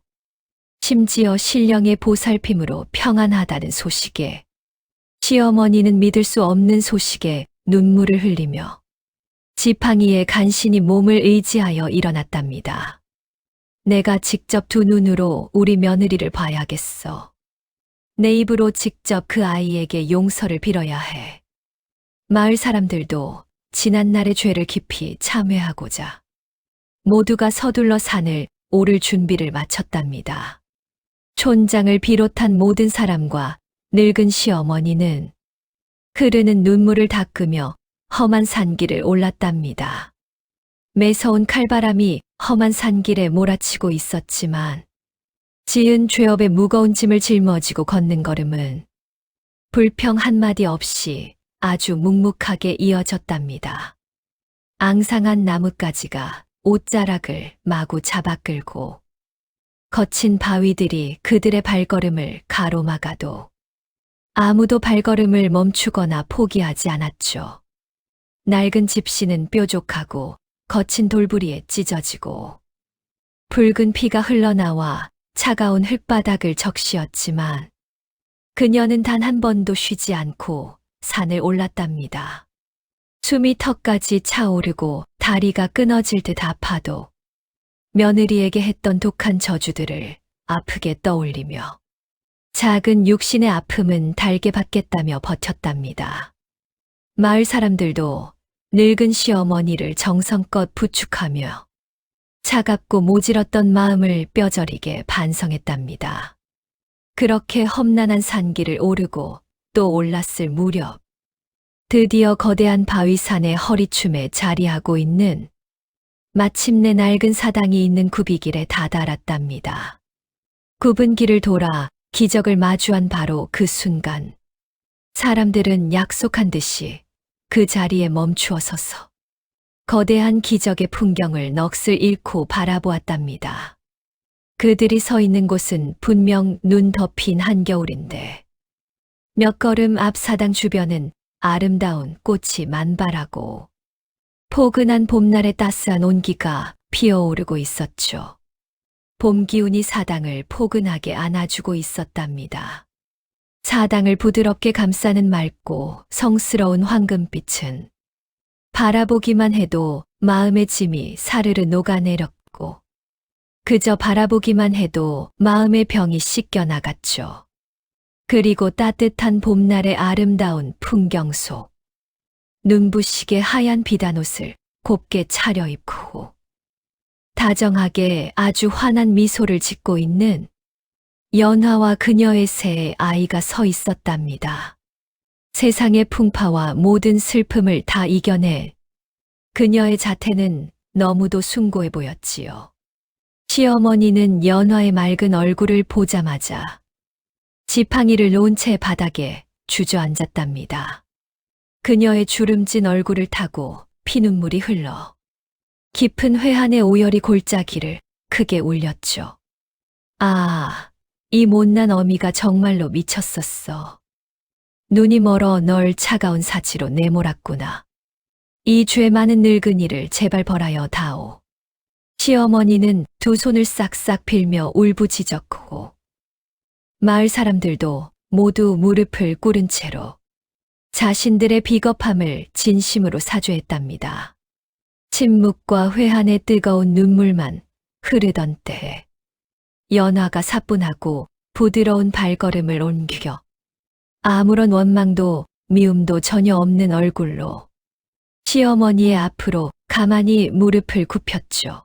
심지어 신령의 보살핌으로 평안하다는 소식에 시어머니는 믿을 수 없는 소식에 눈물을 흘리며 지팡이에 간신히 몸을 의지하여 일어났답니다. 내가 직접 두 눈으로 우리 며느리를 봐야겠어. 내 입으로 직접 그 아이에게 용서를 빌어야 해. 마을 사람들도 지난날의 죄를 깊이 참회하고자 모두가 서둘러 산을 오를 준비를 마쳤답니다. 촌장을 비롯한 모든 사람과 늙은 시어머니는 흐르는 눈물을 닦으며 험한 산길을 올랐답니다. 매서운 칼바람이 험한 산길에 몰아치고 있었지만 지은 죄업의 무거운 짐을 짊어지고 걷는 걸음은 불평 한마디 없이 아주 묵묵하게 이어졌답니다. 앙상한 나뭇가지가 옷자락을 마구 잡아끌고 거친 바위들이 그들의 발걸음을 가로막아도 아무도 발걸음을 멈추거나 포기하지 않았죠. 낡은 집시는 뾰족하고 거친 돌부리에 찢어지고 붉은 피가 흘러나와 차가운 흙바닥을 적시었지만 그녀는 단 한 번도 쉬지 않고 산을 올랐답니다. 숨이 턱까지 차오르고 다리가 끊어질 듯 아파도 며느리에게 했던 독한 저주들을 아프게 떠올리며 작은 육신의 아픔은 달게 받겠다며 버텼답니다. 마을 사람들도 늙은 시어머니를 정성껏 부축하며 차갑고 모질었던 마음을 뼈저리게 반성했답니다. 그렇게 험난한 산길을 오르고 또 올랐을 무렵 드디어 거대한 바위산의 허리춤에 자리하고 있는 마침내 낡은 사당이 있는 굽이길에 다다랐답니다. 굽은 길을 돌아 기적을 마주한 바로 그 순간, 사람들은 약속한 듯이 그 자리에 멈추어 서서 거대한 기적의 풍경을 넋을 잃고 바라보았답니다. 그들이 서 있는 곳은 분명 눈 덮인 한겨울인데, 몇 걸음 앞 사당 주변은 아름다운 꽃이 만발하고 포근한 봄날의 따스한 온기가 피어오르고 있었죠. 봄 기운이 사당을 포근하게 안아주고 있었답니다. 사당을 부드럽게 감싸는 맑고 성스러운 황금빛은 바라보기만 해도 마음의 짐이 사르르 녹아내렸고, 그저 바라보기만 해도 마음의 병이 씻겨나갔죠. 그리고 따뜻한 봄날의 아름다운 풍경 속, 눈부시게 하얀 비단옷을 곱게 차려입고 다정하게 아주 환한 미소를 짓고 있는 연화와 그녀의 새 아이가 서 있었답니다. 세상의 풍파와 모든 슬픔을 다 이겨내 그녀의 자태는 너무도 숭고해 보였지요. 시어머니는 연화의 맑은 얼굴을 보자마자 지팡이를 놓은 채 바닥에 주저앉았답니다. 그녀의 주름진 얼굴을 타고 피눈물이 흘러 깊은 회한의 오열이 골짜기를 크게 울렸죠. 아, 이 못난 어미가 정말로 미쳤었어. 눈이 멀어 널 차가운 사치로 내몰았구나. 이 죄 많은 늙은이를 제발 벌하여 다오. 시어머니는 두 손을 싹싹 빌며 울부짖었고, 마을 사람들도 모두 무릎을 꿇은 채로 자신들의 비겁함을 진심으로 사죄했답니다. 침묵과 회한의 뜨거운 눈물만 흐르던 때에 연화가 사뿐하고 부드러운 발걸음을 옮겨 아무런 원망도 미움도 전혀 없는 얼굴로 시어머니의 앞으로 가만히 무릎을 굽혔죠.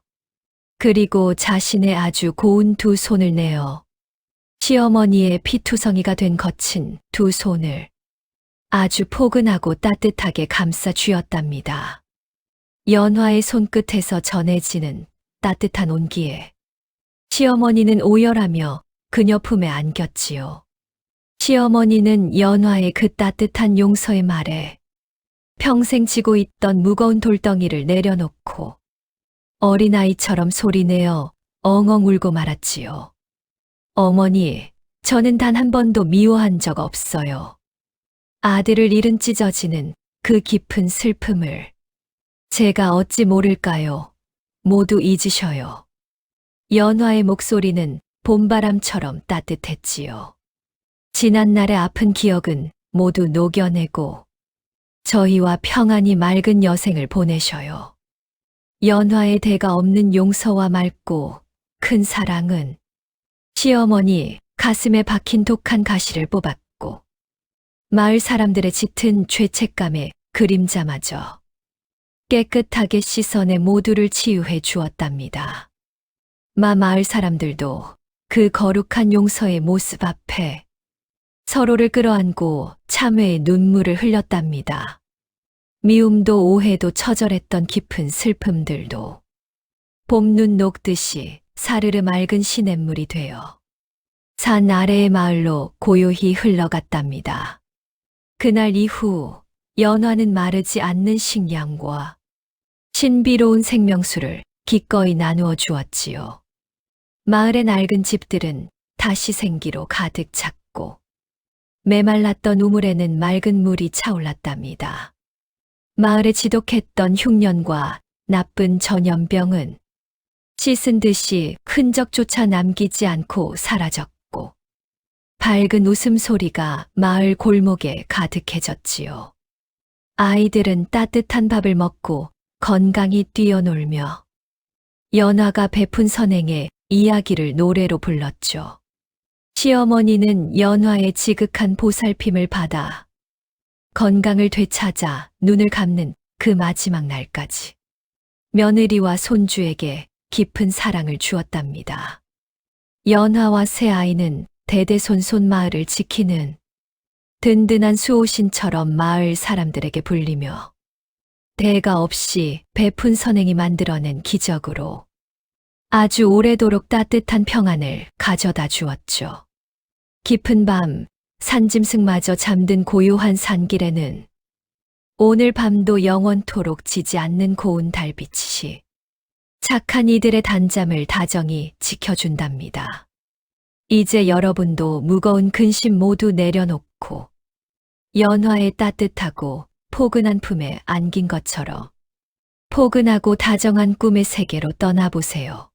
그리고 자신의 아주 고운 두 손을 내어 시어머니의 피투성이가 된 거친 두 손을 아주 포근하고 따뜻하게 감싸 쥐었답니다. 연화의 손끝에서 전해지는 따뜻한 온기에 시어머니는 오열하며 그녀 품에 안겼지요. 시어머니는 연화의 그 따뜻한 용서의 말에 평생 지고 있던 무거운 돌덩이를 내려놓고 어린아이처럼 소리내어 엉엉 울고 말았지요. 어머니, 저는 단 한 번도 미워한 적 없어요. 아들을 잃은 찢어지는 그 깊은 슬픔을 제가 어찌 모를까요? 모두 잊으셔요. 연화의 목소리는 봄바람처럼 따뜻했지요. 지난날의 아픈 기억은 모두 녹여내고 저희와 평안히 맑은 여생을 보내셔요. 연화의 대가 없는 용서와 맑고 큰 사랑은 시어머니 가슴에 박힌 독한 가시를 뽑았고 마을 사람들의 짙은 죄책감의 그림자마저 깨끗하게 씻어내 모두를 치유해 주었답니다. 마을 사람들도 그 거룩한 용서의 모습 앞에 서로를 끌어안고 참회의 눈물을 흘렸답니다. 미움도 오해도 처절했던 깊은 슬픔들도 봄눈 녹듯이 사르르 맑은 시냇물이 되어 산 아래의 마을로 고요히 흘러갔답니다. 그날 이후 연화는 마르지 않는 식량과 신비로운 생명수를 기꺼이 나누어 주었지요. 마을의 낡은 집들은 다시 생기로 가득 찼고 메말랐던 우물에는 맑은 물이 차올랐답니다. 마을에 지독했던 흉년과 나쁜 전염병은 씻은 듯이 흔적조차 남기지 않고 사라졌고 밝은 웃음소리가 마을 골목에 가득해졌지요. 아이들은 따뜻한 밥을 먹고 건강히 뛰어놀며 연화가 베푼 선행의 이야기를 노래로 불렀죠. 시어머니는 연화의 지극한 보살핌을 받아 건강을 되찾아 눈을 감는 그 마지막 날까지 며느리와 손주에게 깊은 사랑을 주었답니다. 연화와 새 아이는 대대손손 마을을 지키는 든든한 수호신처럼 마을 사람들에게 불리며 대가 없이 베푼 선행이 만들어낸 기적으로 아주 오래도록 따뜻한 평안을 가져다 주었죠. 깊은 밤, 산짐승마저 잠든 고요한 산길에는 오늘 밤도 영원토록 지지 않는 고운 달빛이 착한 이들의 단잠을 다정히 지켜준답니다. 이제 여러분도 무거운 근심 모두 내려놓고 연화의 따뜻하고 포근한 품에 안긴 것처럼 포근하고 다정한 꿈의 세계로 떠나보세요.